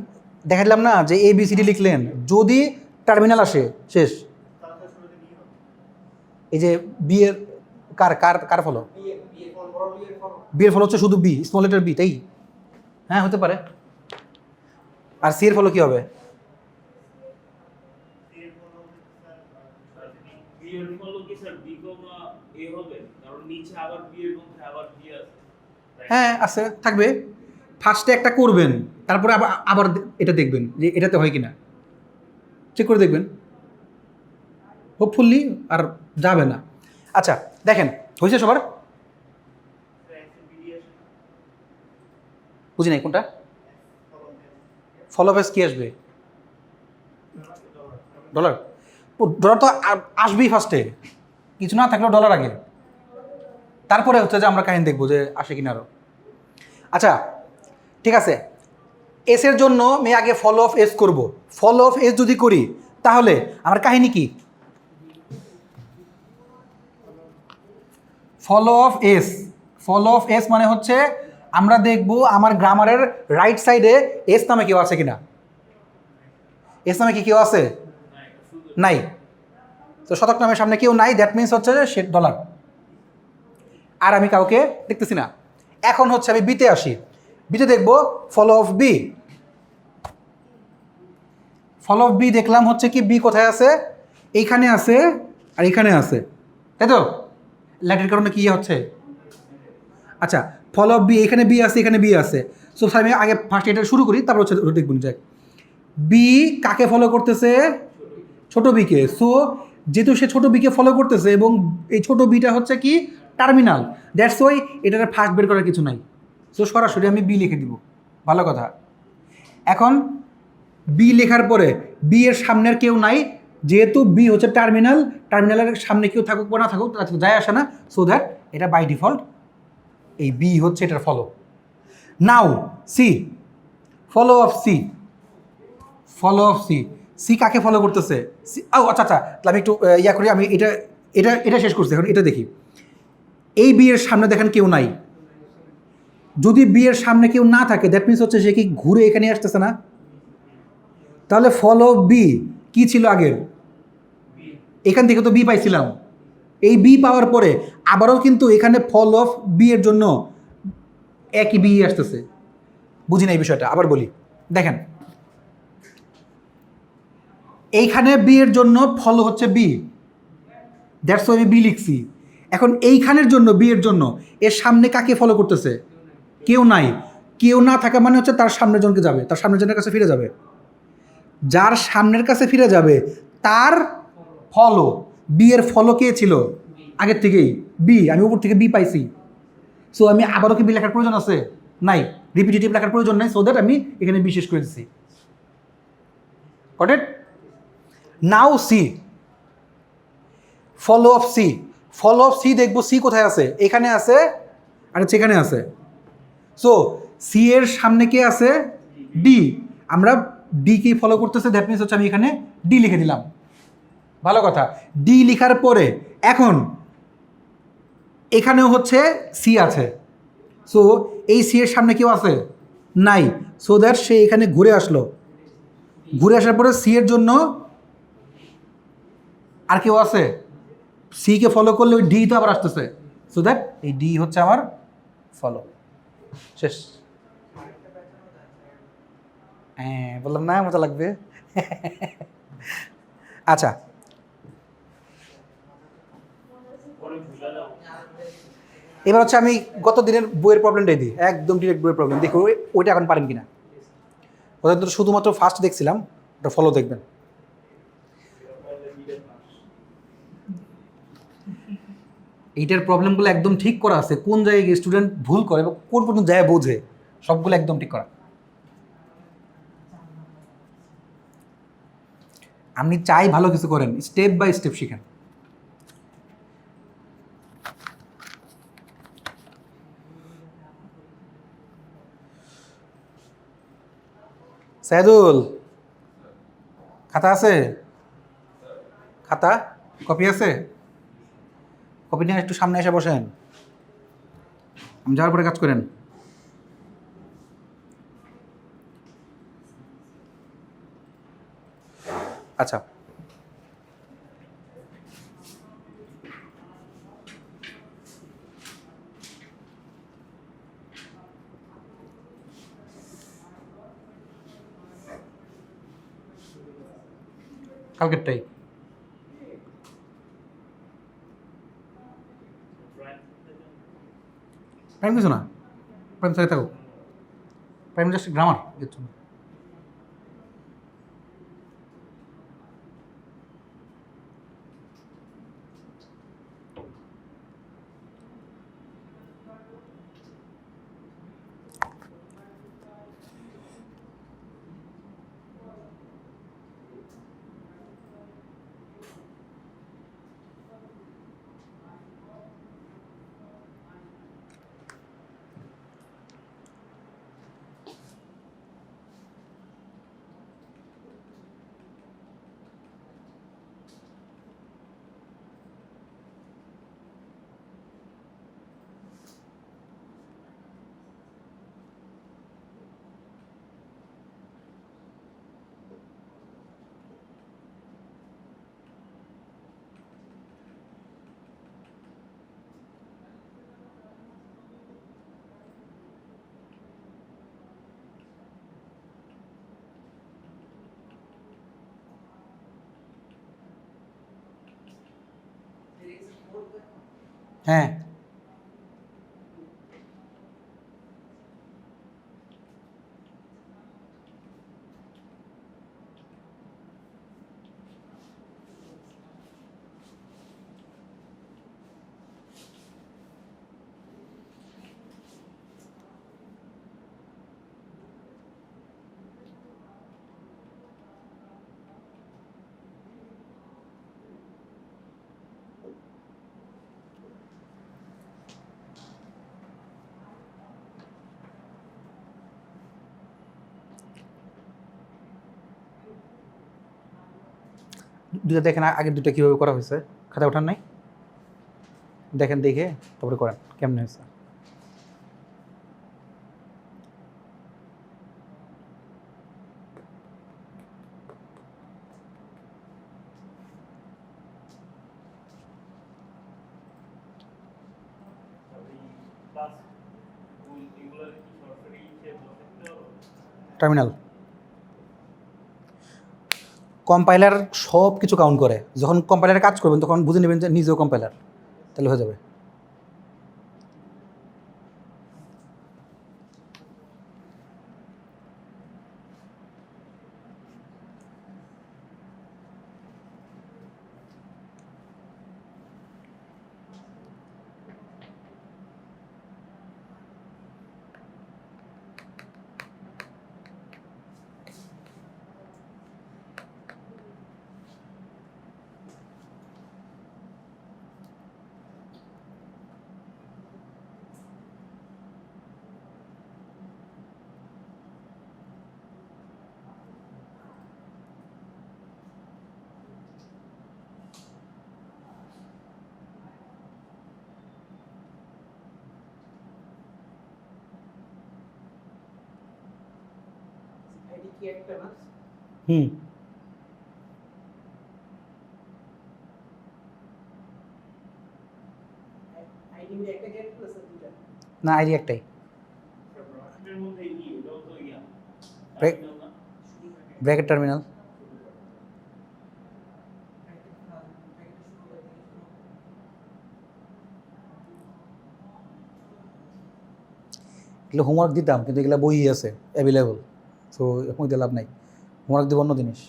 দেখালাম না যে ABCD লিখলেন, যদি টার্মিনাল আসে শেষ। এই যে বিয়ের কার কার কার ফলো, বিয়ের ফলো হচ্ছে শুধু বি, স্মল লেটার বি, তাই? হ্যাঁ হতে পারে। আর সি এর ফলো কি হবে? হ্যাঁ আছে, থাকবে। ফার্স্টে একটা করবেন, তারপরে আবার আবার এটা দেখবেন যে এটাতে হয় কিনা, চেক করে দেখবেন, হোপফুলি আর যাবে না। আচ্ছা দেখেন, হয়েছে সবার? বুঝি নাই কোনটা ফলো অফ কি আসবে? ডলার। ডলার তো আসবেই ফার্স্টে, কিছু না থাকলেও ডলার আগে, তারপরে হচ্ছে যে আমরা কাহিনী দেখবো যে আসে কিনা আরো। আচ্ছা ঠিক আছে, এস এর জন্য আমি আগে ফলো অফ এস করবো। ফলো অফ এস যদি করি তাহলে আমার কাহিনী কি? Follow of S, follow of S মানে হচ্ছে আমরা দেখব আমার গ্রামারের রাইট সাইডে এস নামে কেউ আছে কিনা। এস নামে কি কেউ আছে? নাই। তো শতক নামের সামনে কেউ নাই, দ্যাট মিনস হচ্ছে যে সে ডলার, আর আমি কাউকে দেখতেছি না। এখন হচ্ছে আমি বিতে আসি, বিতে দেখব follow of B. Follow of B দেখলাম হচ্ছে কি বি কোথায় আছে, এইখানে আছে আর এইখানে আছে, তাই তো? ল্যাটের কারণে কি হচ্ছে? আচ্ছা ফলো অফ বি, এখানে বি আছে এখানে বি আছে। সো আমি আগে ফার্স্ট এটা শুরু করি, তারপর হচ্ছে দেখুন যাক বি কাকে ফলো করতেছে, ছোট বিকে। সো যেহেতু সে ছোট বিকে ফলো করতেছে এবং এই ছোট বিটা হচ্ছে কি টার্মিনাল, দ্যাটস ওয়াই এটার ফার্স্ট বের করার কিছু নাই। সো সরাসরি আমি বি লিখে দিব, ভালো কথা। এখন বি লেখার পরে বি এর সামনের কেউ নাই, যেহেতু বি হচ্ছে টার্মিনাল, টার্মিনালের সামনে কেউ থাকুক বা না থাকুক তাতে যায় আসে না, সো দ্যাট এটা বাই ডিফল্ট এই বি হচ্ছে এটার follow. Now C, follow of C, follow of C. C কাকে ফলো করতেছে? সি, ও আচ্ছা আচ্ছা, তাহলে আমি একটু ইয়া করি, আমি এটা এটা এটা শেষ করছি, এখন এটা দেখি। এই বি এর সামনে দেখেন কেউ নাই, যদি বি এর সামনে কেউ না থাকে দ্যাট মিনস হচ্ছে সে কি ঘুরে এখানে আসতেছে না? তাহলে ফলো বি কি ছিল আগের? এখান থেকে তো বি পাইছিলাম, এই বি পাওয়ার পরে আবারও কিন্তু এখানে ফল অফ বি এর জন্য একই বি আসতেছে। বুঝি না এই বিষয়টা, আবার বলি দেখেন, এইখানে বি এর জন্য ফলো হচ্ছে বি, দ্যাটস ওয়াই আমি বি লিখছি। এখন এইখানের জন্য বি এর জন্য এর সামনে কাকে ফলো করতেছে? কেউ নাই। কেউ না থাকা মানে হচ্ছে তার সামনের জনকে যাবে, তার সামনের জনের কাছে ফিরে যাবে। যার সামনের কাছে ফিরে যাবে তার ফলো, বি এর ফলো কে ছিল আগের থেকেই? বি, আমি উপর থেকে বি পাইছি। সো আমি আবারও কি বি লেখার প্রয়োজন আছে? নাই, রিপিটেটিভ লেখার প্রয়োজন নাই, সো দ্যাট আমি এখানে বিশেষ করে দিচ্ছি। Got it? Now C, follow of C. Follow of C দেখবো সি কোথায় আছে, এখানে আছে আর হচ্ছে এখানে আছে। সো সি এর সামনে কে আছে? ডি। আমরা ডি কে ফলো করতেছে, দ্যাট মিনস হচ্ছে আমি এখানে ডি লিখে দিলাম, ভালো কথা। ডি লিখার পরে এখন এখানেও হচ্ছে সি আছে, সো এই সি এর সামনে কেউ আছে? নাই, সো দ্যাট সে এখানে ঘুরে আসলো। ঘুরে আসার পরে সি এর জন্য আর কেউ আছে? সি কে ফলো করলে ওই ডি তো আবার আসতেছে, সো দ্যাট এই ডি হচ্ছে আমার ফলো। শেষ। হ্যাঁ বললাম না মজা লাগবে। আচ্ছা এবার হচ্ছে আমি গত দিনের বইয়ের প্রবলেমটাই দিই, একদম ডিরেক্ট বইয়ের প্রবলেম দেখো, ওইটা এখন পারেন কিনা। ওদের তো শুধুমাত্র ফার্স্ট দেখছিলাম, ওটা ফলো দেখবেন। এইটার প্রবলেমগুলো একদম ঠিক করা আছে, কোন জায়গায় স্টুডেন্ট ভুল করে এবং কোন পর্যন্ত যায় বোঝে, সবগুলো একদম ঠিক করা। আপনি চাই ভালো কিছু করেন, স্টেপ বাই স্টেপ শিখেন। সাইদুল, খাতা আছে? খাতা, কপি আছে? কপি নিয়ে একটু সামনে এসে বসেন, আমি যাওয়ার পরে কাজ করেন। আচ্ছা, কালকেরটাই। প্রাইম কিছু না, প্রাইম থেকে থাকো, প্রাইম জাস্ট গ্রামার কিছু না। হ্যাঁ, দুটো দেখেন, আগের দুটো কীভাবে করা হয়েছে, খাতা ওঠান নাই, দেখেন, দেখে তারপরে করেন কেমনে হয়েছে। টার্মিনাল কম্পাইলার সব কিছু কাউন্ট করে, যখন কম্পাইলারে কাজ করবেন তখন বুঝে নেবেন যে নিজেও কম্পাইলার, তাহলে হয়ে যাবে। হুম, না আইডি একটাই, ব্র্যাকেট টার্মিনাল। এগুলো হোমওয়ার্ক দিতাম, কিন্তু এগুলো বই আছে অ্যাভেলেবল, সো এখন দিয়ে লাভ নাই, হোমওয়ার্ক দেবো অন্য জিনিস।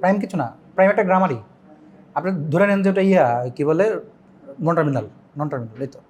প্রাইম কিছু না, প্রাইম একটা গ্রামারই, আপনি ধরে নেন যে ওটা কি বলে নন টার্মিনাল, নন টার্মিনাল, এই তো।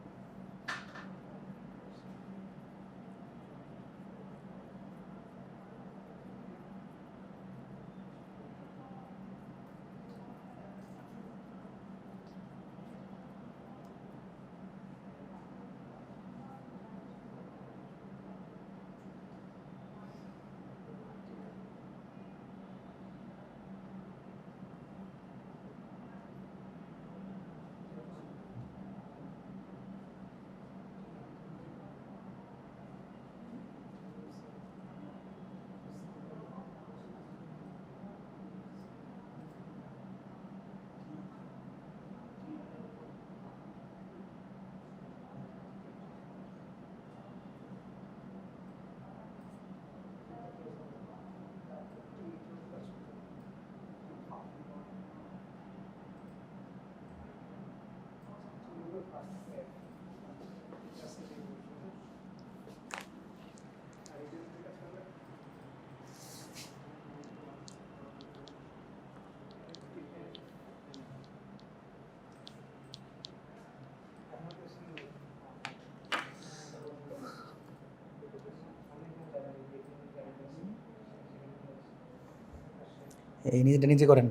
এই নিজেটা নিজে করেন,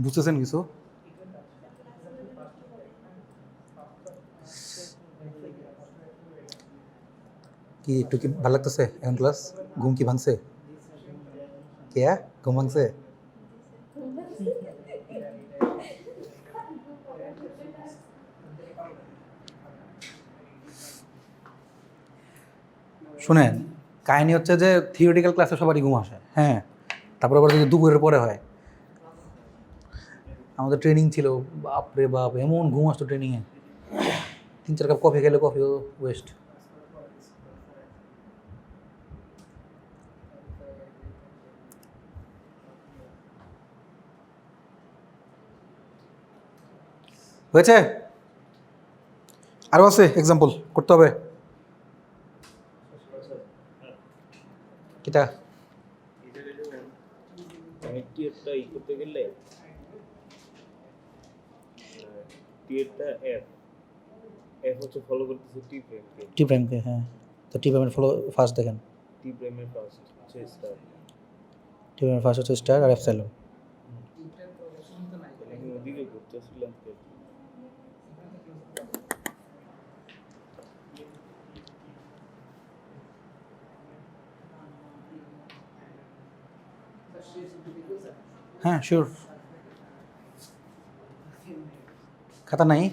বুঝতেছেন কিছু? কি একটু কি ভালো লাগতেছে এখন ক্লাস? ঘুম কি ভাঙছে? কে ঘুম ভাঙছে? শুনেন, কাহিনী হচ্ছে যে থিওরিটিক্যাল ক্লাসে সবারই ঘুম আসে, হ্যাঁ, তারপর আবার যদি দুপুরের পরে হয়। আমাদের ট্রেনিং ছিল, বাপরে বাপ, এমন ঘুম আসতো ট্রেনিংয়ে, 3-4 কাপ কফি খেলে কফিও ওয়েস্ট। হয়েছে? আরও আছে এক্সাম্পল করতে হবে। কিটা করতে গেলে এফ হচ্ছে ফলো করতেছে টি প্রাইমকে, হ্যাঁ, তো টি প্রাইমের ফলো ফার্স্ট দেখেন, টি প্রাইমের ফার্স্ট হচ্ছে স্টার, টি প্রাইমের ফার্স্ট হচ্ছে স্টার আর এপসাইলন। আমি ওদিকে করতেছিলাম। হ্যাঁ শিওর, খাতা নাই?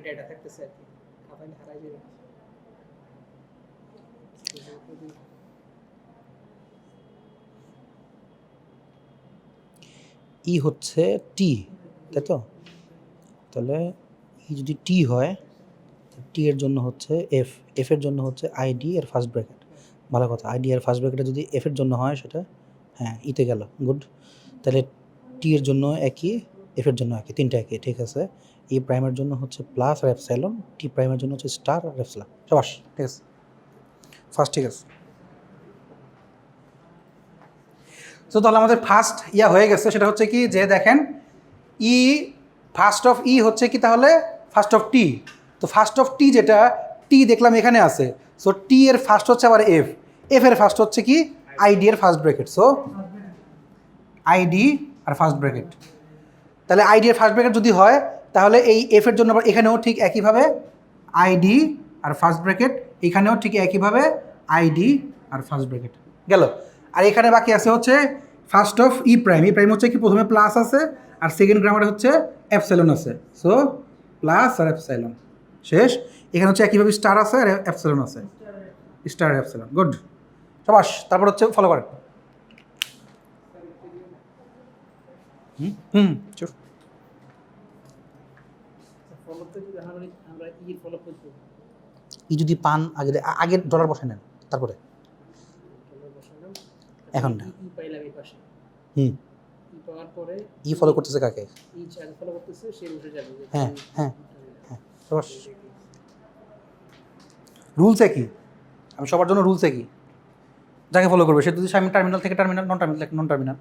ডেটা থাকতেছে আর কি, খাতায় হারাই যাবে। ই হচ্ছে টি, তাই তো? তাহলে ই যদি টি হয়, টি এর জন্য হচ্ছে এফ, এফ এর জন্য হচ্ছে আইডি এর ফার্স্ট ব্র্যাকেট। ভালো কথা, আইডি এর ফার্স্ট ব্র্যাকেটে যদি এফ এর জন্য হয় সেটা, হ্যাঁ, ইতে গেল, গুড। তাহলে টি এর জন্য একই, এফ এর জন্য একই, তিনটা একই, ঠিক আছে। ই প্রাইমের জন্য হচ্ছে প্লাস আর এপসাইলন, টি প্রাইমের জন্য হচ্ছে স্টার আর এপসাইলন। সবাস ঠিক আছে, ফার্স্ট ঠিক আছে। তো তাহলে আমাদের ফার্স্ট হয়ে গেছে, সেটা হচ্ছে কি যে দেখেন, ই ফার্স্ট অফ ই হচ্ছে কি তাহলে ফার্স্ট অফ টি। তো ফার্স্ট অফ টি যেটা, টি দেখলাম এখানে আছে, সো টি এর ফার্স্ট হচ্ছে আবার এফ, এফ এর ফার্স্ট হচ্ছে কি আইডি এর ফার্স্ট ব্র্যাকেট, সো আইডি আর ফার্স্ট ব্র্যাকেট। তাহলে আইডি এর ফার্স্ট ব্র্যাকেট যদি হয়, তাহলে এই এফ এর জন্য আবার এখানেও ঠিক একইভাবে আইডি আর ফার্স্ট ব্র্যাকেট, এখানেও ঠিক একইভাবে আইডি আর ফার্স্ট ব্র্যাকেট গেল। আর এখানে বাকি আছে হচ্ছে first of E prime, E prime হচ্ছে কি প্রথমে প্লাস আছে আর সেকেন্ড গ্রামারে হচ্ছে এপসাইলন আছে, সো প্লাস আর এপসাইলন শেষ। এখানে হচ্ছে একইভাবে স্টার আছে আর এপসাইলন আছে, স্টার আর এপসাইলন, গুড। সবাস, তারপর হচ্ছে ফলো করেন। চুপ। ফলোতে যদি আমরা ই ফলো করবো, ই যদি পান আগে আগে ডলার বসে নেন, তারপরে বসালাম এখন না, ই পাইলাম এই পাশে, ই পাওয়ার পরে ই ফলো করতেছে কাকে? ই চার্জ ফলো করতেছে, সে উঠে যাবে। হ্যাঁ হ্যাঁ হ্যাঁ, সবাস। রুলস একই, আমি সবার জন্য রুলস একই, যাকে ফলো করবে সে যদি টার্মিনাল থেকে terminal, non terminal non terminal,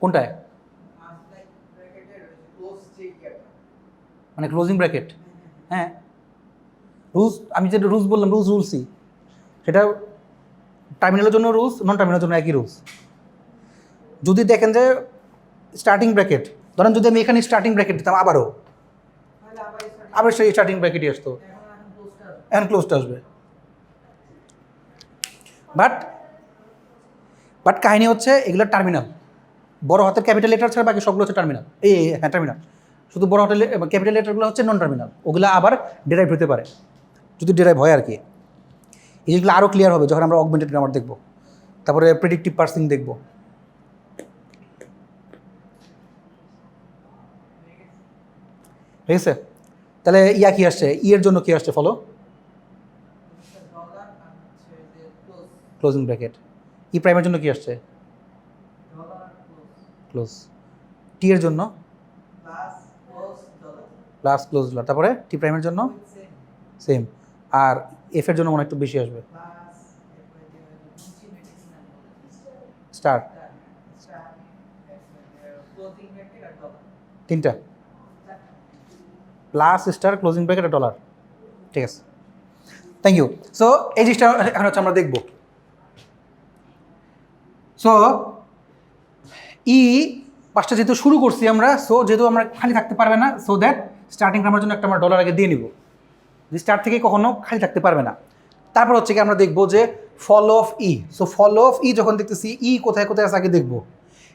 কোনটায় মানে ক্লোজিং ব্র্যাকেট? হ্যাঁ, রুলস আমি যেটা রুলস বললাম রুলসই, সেটা টার্মিনালের জন্য রুলস, নন টার্মিনালের জন্য একই রুলস। যদি দেখেন যে স্টার্টিং ব্র্যাকেট, ধরেন যদি আমি এখানে স্টার্টিং ব্র্যাকেট দিতাম আবার সেই স্টার্টিং ব্র্যাকেটই আসতো, এখন ক্লোজটা আসবে। বাট কাহিনী হচ্ছে এগুলো টার্মিনাল, বড় হাতের ক্যাপিটাল লেটার ছাড়া বাকি সবগুলো হচ্ছে টার্মিনাল। হ্যাঁ টার্মিনাল, শুধু বড় হাতের ক্যাপিটাল লেটারগুলো হচ্ছে নন টার্মিনাল, ওগুলো আবার ডেরাইভ হতে পারে, যদি ডেরাইভ হয় আর কি। এই যেগুলো আরও ক্লিয়ার হবে যখন আমরা অগমেন্টেড গ্রামার দেখব, তারপরে প্রেডিক্টিভ পার্সিং দেখব। ঠিক আছে, তাহলে ইয়া কি আসছে, এর জন্য কি আসছে, ফলো ক্লোজিং ব্র্যাকেট। ই প্রাইমের জন্য কি আসছে, ক্লোজ। টি এর জন্য প্লাস ক্লোজ ডলার, তারপরে টি প্রাইমের জন্য সেম, আর এফ এর জন্য মনে হয় একটু বেশি আসবে, স্টার। তিনটা প্লাস স্টার ক্লোজিং ব্র্যাকেট আর ডলার। ঠিক আছে, থ্যাংক ইউ। সো এই জিনিসটা এখন হচ্ছে আমরা দেখব। সো ই পাঁচটা যেহেতু শুরু করছি আমরা, সো যেহেতু আমরা খালি থাকতে পারবে না, সো দ্যাট স্টার্টিং গ্রামার জন্য একটা আমরা ডলার আগে দিয়ে নিব, যে স্টার্ট থেকে কখনো খালি থাকতে পারবে না। তারপর হচ্ছে কি আমরা দেখবো যে follow of E. So follow of E যখন দেখতেছি, ই কোথায় কোথায় আছে আগে দেখবো।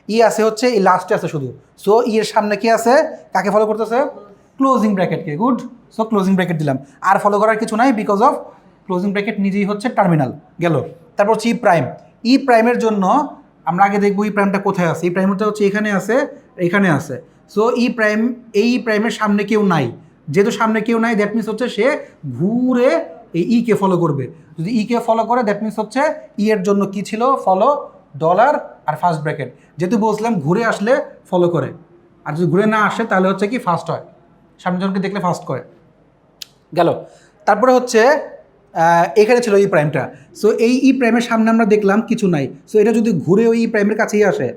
ই আছে হচ্ছে এই লাস্টে আছে শুধু, সো ই এর সামনে কি আছে, কাকে ফলো করতেছে, ক্লোজিং ব্র্যাকেটকে। গুড, সো ক্লোজিং ব্র্যাকেট দিলাম, আর ফলো করার কিছু নাই, বিকজ অফ ক্লোজিং ব্র্যাকেট নিজেই হচ্ছে টার্মিনাল গেল। তারপর হচ্ছে ই প্রাইম। ই প্রাইমের জন্য আমরা আগে দেখবো ই প্রাইমটা কোথায় আছে। ই প্রাইমটা হচ্ছে এখানে আছে, এখানে আছে। সো ই প্রাইম, এই প্রাইমের সামনে কেউ নাই, যেহেতু সামনে কেউ নাই দ্যাট মিনস হচ্ছে সে ঘুরে এই ই কে ফলো করবে। যদি ই কে ফলো করে দ্যাট মিনস হচ্ছে ই এর জন্য কি ছিল, ফলো ডলার আর ফার্স্ট ব্র্যাকেট। যেহেতু বলছিলাম ঘুরে আসলে ফলো করে, আর যদি ঘুরে না আসে তাহলে হচ্ছে কি ফার্স্ট হয়, সামনে জনকে দেখলে ফার্স্ট করে গেল। তারপরে হচ্ছে এখানে ছিল ই প্রাইমটা। সো এই ই প্রাইমের সামনে আমরা দেখলাম কিছু নাই, সো এটা যদি ঘুরে ওই ই প্রাইমের কাছেই আসে,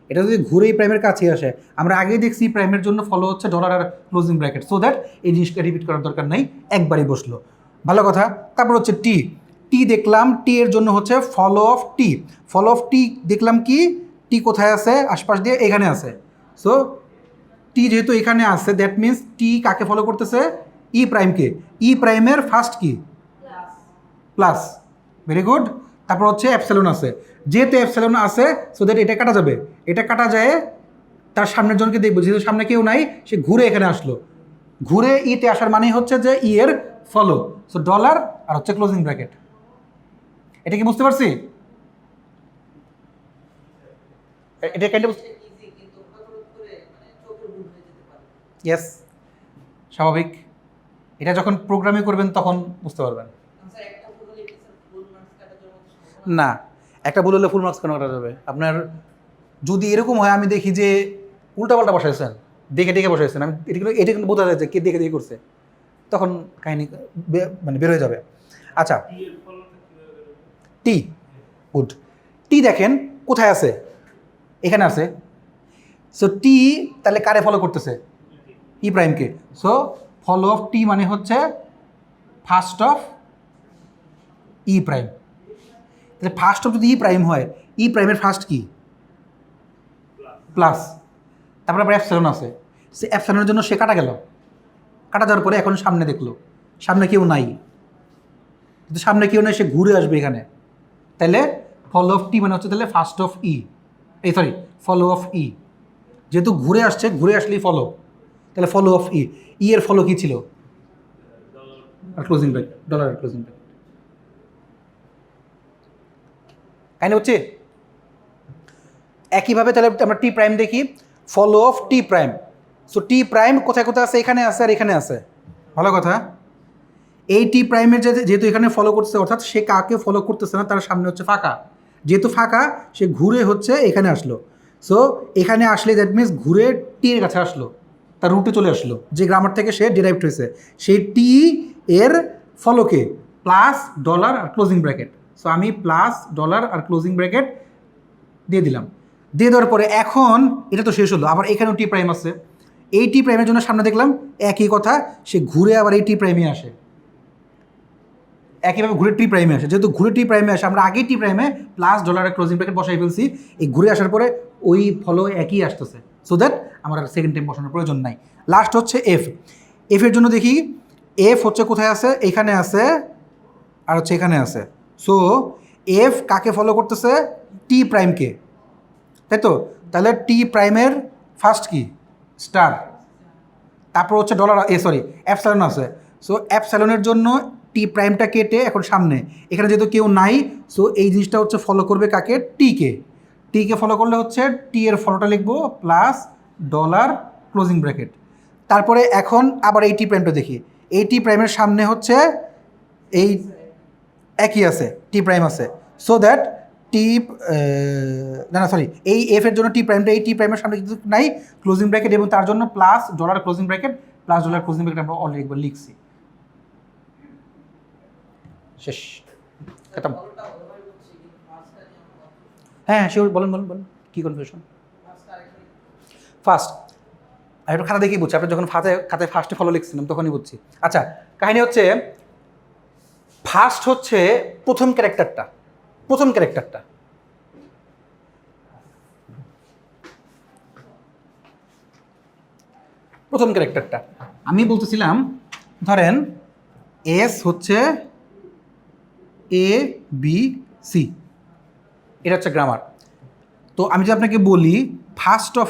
এটা যদি ঘুরে ই প্রাইমের কাছেই আসে, আমরা আগেই দেখছি ই প্রাইমের জন্য ফলো হচ্ছে ডলার আর ক্লোজিং ব্র্যাকেট, সো দ্যাট এই জিনিসটা রিপিট করার দরকার নাই, একবারই বসলো, ভালো কথা। তারপর হচ্ছে টি। টি দেখলাম, টি এর জন্য হচ্ছে follow of T. Follow of T দেখলাম কি, টি কোথায় আছে, আশপাশ দিয়ে এখানে আছে। সো টি যেহেতু এখানে আছে দ্যাট মিনস টি কাকে ফলো করতেছে, ই প্রাইমকে। ই প্রাইমের ফার্স্ট কি, প্লাস, ভেরি গুড। তারপর হচ্ছে অ্যাপসিলন আছে, যেহেতু অ্যাপসিলন আছে সো দ্যাট এটা কাটা যাবে, এটা কাটা যায়, তার সামনের জনকে দেখবো, যেহেতু সামনে কেউ নাই সে ঘুরে এখানে আসলো, ঘুরে ইতে আসার মানেই হচ্ছে যে ই এর ফলো, সো ডলার আর হচ্ছে ক্লোজিং ব্র্যাকেট। এটা কি বুঝতে পারছি? এটা কাইন্ড অফ ইয়েস, স্বাভাবিক। এটা যখন প্রোগ্রামিং করবেন তখন বুঝতে পারবেন। না, একটা ভুল হলে ফুল মার্কস কেন কাটা যাবে? আপনার যদি এরকম হয় আমি দেখি যে উল্টাপাল্টা বসাইছেন, দেখে দেখে বসাইছেন, আমি এটা কিন্তু বোঝা যায় যে কে দেখে দেখে করছে, তখন কাহিনি মানে বের হয়ে যাবে। আচ্ছা, টি, গুড। টি দেখেন কোথায় আছে, এখানে আছে। সো টি তাহলে কারে ফলো করতেছে, ই প্রাইমকে। সো ফলো অফ টি মানে হচ্ছে ফার্স্ট অফ ই প্রাইম। তাহলে ফার্স্ট অফ যদি ই প্রাইম হয়, ই প্রাইমের ফার্স্ট কি, প্লাস। তারপরে আবার অ্যাপসিলন আছে, সে অ্যাপসিলনের জন্য সে কাটা গেল, কাটা যাওয়ার পরে এখন সামনে দেখলো, সামনে কেউ নাই, কিন্তু সামনে কেউ নাই সে ঘুরে আসবে এখানে, তাহলে ফলো অফ টি মানে হচ্ছে তাহলে ফার্স্ট অফ ই, এই সরি ফলো অফ ই, যেহেতু ঘুরে আসছে, ঘুরে আসলেই ফলো, তাহলে ফলো অফ ই। ই এর ফলো কি ছিল, আর ক্লোজিং ব্র্যাকেট, ডলার আর ক্লোজিং ব্র্যাকেট। কাহিনি হচ্ছে একইভাবে তাহলে আমরা টি প্রাইম দেখি, follow of T prime. So T prime কোথায় কোথায় আছে, এখানে আছে আর এখানে আছে, ভালো কথা। এই টি প্রাইমের যেহেতু এখানে ফলো করতেছে, অর্থাৎ সে কাকে ফলো করতেছে না, তার সামনে হচ্ছে ফাঁকা, যেহেতু ফাঁকা সে ঘুরে হচ্ছে এখানে আসলো। সো এখানে আসলে দ্যাট মিনস ঘুরে টি এর কাছে আসলো, তার রুটে চলে আসলো, যে গ্রামার থেকে সে ডিরাইভড হয়েছে, সেই টি এর ফলোকে প্লাস ডলার আর ক্লোজিং ব্র্যাকেট। সো আমি প্লাস ডলার আর ক্লোজিং ব্র্যাকেট দিয়ে দিলাম। দিয়ে দেওয়ার পরে এখন এটা তো শেষ হলো, আবার এখানেও টি প্রাইম আছে। এই টি প্রাইমের জন্য সামনে দেখলাম একই কথা, সে ঘুরে আবার এই টি প্রাইমে আসে, একইভাবে ঘুরে টি প্রাইমে আসে। যেহেতু ঘুরে টি প্রাইমে আসে, আমরা আগেই টি প্রাইমে প্লাস ডলারের ক্লোজিং ব্র্যাকেট বসাই ফেলছি, এই ঘুরে আসার পরে ওই ফলো একই আসতেছে, সো দ্যাট আমার আর সেকেন্ড টাইম বসানোর প্রয়োজন নাই। লাস্ট হচ্ছে এফ। এফের জন্য দেখি এফ হচ্ছে কোথায় আছে, এইখানে আছে আর হচ্ছে এখানে আছে। সো এফ কাকে ফলো করতেছে, টি প্রাইমকে, তাই তো? তাহলে টি প্রাইমের ফার্স্ট কি স্টার, তারপর হচ্ছে ডলার অ্যাপসাইলন আছে। সো অ্যাপসাইলনের জন্য টি প্রাইমটা কেটে এখন সামনে, এখানে যেহেতু কেউ নাই, সো এই জিনিসটা হচ্ছে ফলো করবে কাকে, টিকে। টিকে ফলো করলে হচ্ছে টি এর ফলোটা লিখবো প্লাস ডলার ক্লোজিং ব্র্যাকেট। তারপরে এখন আবার এই টি প্রাইমটা দেখি, এই টি প্রাইমের সামনে হচ্ছে এই একই আছে, টি প্রাইম আছে। সো দ্যাট টি এই এফের জন্য টি প্রাইমটা, এই টি প্রাইমের সামনে কিন্তু নাই ক্লোজিং ব্র্যাকেট, এবং তার জন্য plus dollar closing bracket, plus dollar closing bracket আমরা অলরেডি একবার লিখছি। শেষ, খতম। হ্যাঁ শিওর, বলেন বলেন বলেন, কী কনফিউশন? ফার্স্ট আর একটু খাতা দেখেই বুঝছি, আপনি যখন খাতায় ফার্স্টে ফলো লিখছিলাম তখনই বুঝছি। আচ্ছা, কাহিনী হচ্ছে ফার্স্ট হচ্ছে প্রথম ক্যারেক্টারটা, প্রথম ক্যারেক্টারটা প্রথম ক্যারেক্টারটা আমি বলতেছিলাম, ধরেন এস হচ্ছে এ বি সি, এটা হচ্ছে গ্রামার। তো আমি যদি আপনাকে বলি ফার্স্ট অফ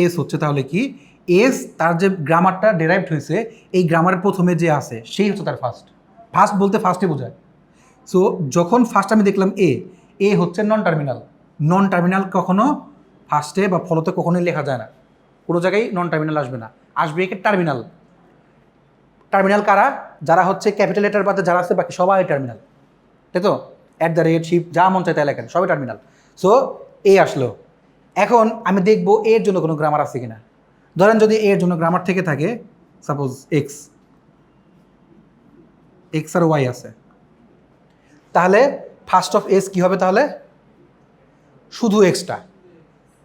এস হচ্ছে তাহলে কি, এস তার যে গ্রামারটা ডেরাইভড হয়েছে, এই গ্রামারের প্রথমে যে আছে সেই হচ্ছে তার ফার্স্ট। ফার্স্ট বলতে ফার্স্টে বোঝায়। সো যখন ফার্স্ট আমি দেখলাম এ হচ্ছে নন টার্মিনাল কখনো ফার্স্টে বা ফলোতে কখনোই লেখা যায় না, কোনো জায়গায় নন টার্মিনাল আসবে না, আসবে একে টার্মিনাল। টার্মিনাল কারা, যারা হচ্ছে ক্যাপিটাল লেটার বাদে যারা আছে বাকি সবাই টার্মিনাল, তাই তো? @ শিপ যা মন চায় তাই লেখেন, সবই টার্মিনাল। সো আসলো। এখন আমি দেখব এর জন্য কোনো গ্রামার আছে কিনা। ধরেন যদি এর জন্য গ্রামার থেকে থাকে, সাপোজ এক্স আর ওয়াই আছে, তাহলে ফার্স্ট অফ এস কী হবে তাহলে, শুধু এক্সটা।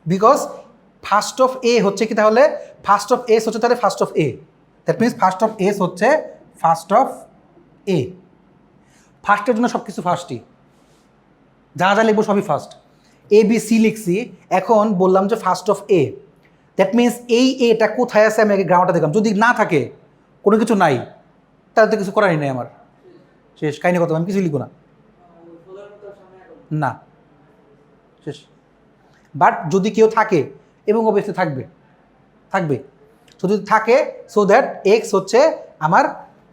বিকজ ফার্স্ট অফ এ হচ্ছে কি, তাহলে ফার্স্ট অফ এস হচ্ছে তাহলে first of A, that means first of S হচ্ছে ফার্স্ট অফ এ। ফার্স্টের জন্য সব কিছু ফার্স্টই, যা যা লিখবো সবই ফার্স্ট। এ বি সি লিখছি, এখন বললাম যে first of A, that means এই এটা কোথায় আছে আমি আগে গ্রামারটা দেখলাম, যদি না থাকে কোনো কিছু নাই তাহলে তো কিছু করারই নেই আমার, শেষ কাহিনী কথা, আমি কিছু লিখবো না, না শেষ। বাট যদি কেউ থাকে, এবং অবশ্যই থাকবে সো যদি থাকে, সো দ্যাট এক্স হচ্ছে আমার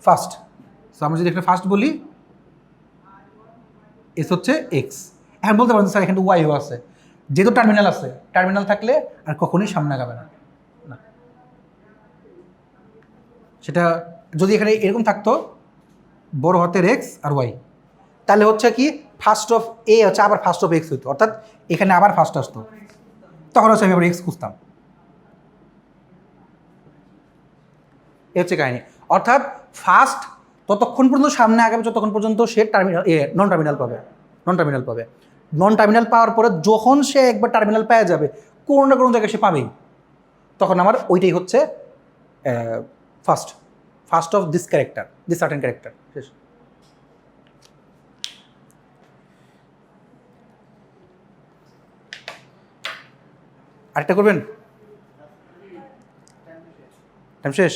ফার্স্ট। সো আমরা যদি এখানে ফার্স্ট বলি, এস হচ্ছে এক্স। এখন বলতে পারেন স্যার এখানে ওয়াইও আছে, যেহেতু টার্মিনাল আছে, টার্মিনাল থাকলে আর কখনোই সামনে আগাবে না। সেটা যদি এখানে এরকম থাকতো বড় হাতের এক্স আর ওয়াই, তাহলে হচ্ছে কি ফার্স্ট অফ এ হচ্ছে আবার ফার্স্ট অফ এক্স হইতো, অর্থাৎ এখানে আবার ফার্স্ট আসতো, তখন হচ্ছে আমি আবার এক্স খুঁজতাম। এ হচ্ছে কাহিনী। অর্থাৎ ফার্স্ট ততক্ষণ পর্যন্ত সামনে আগাবে যতক্ষণ পর্যন্ত সে নন টার্মিনাল পাবে। নন টার্মিনাল পাওয়ার পরে যখন সে একবার টার্মিনাল পেয়ে যাবে, কোনো না কোনো জায়গায় সে পাবেই, তখন আমার ওইটাই হচ্ছে first of this certain character. শেষ। আরেকটা করবেন? টাইম শেষ,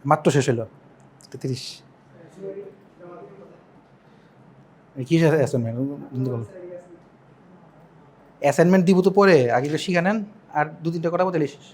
মাত্র শেষ হলো 33। কি অ্যাসাইনমেন্ট দিব তো পরে, আগে শিখে নেন, আর 2-3টা করাবো তাহলে শেষ।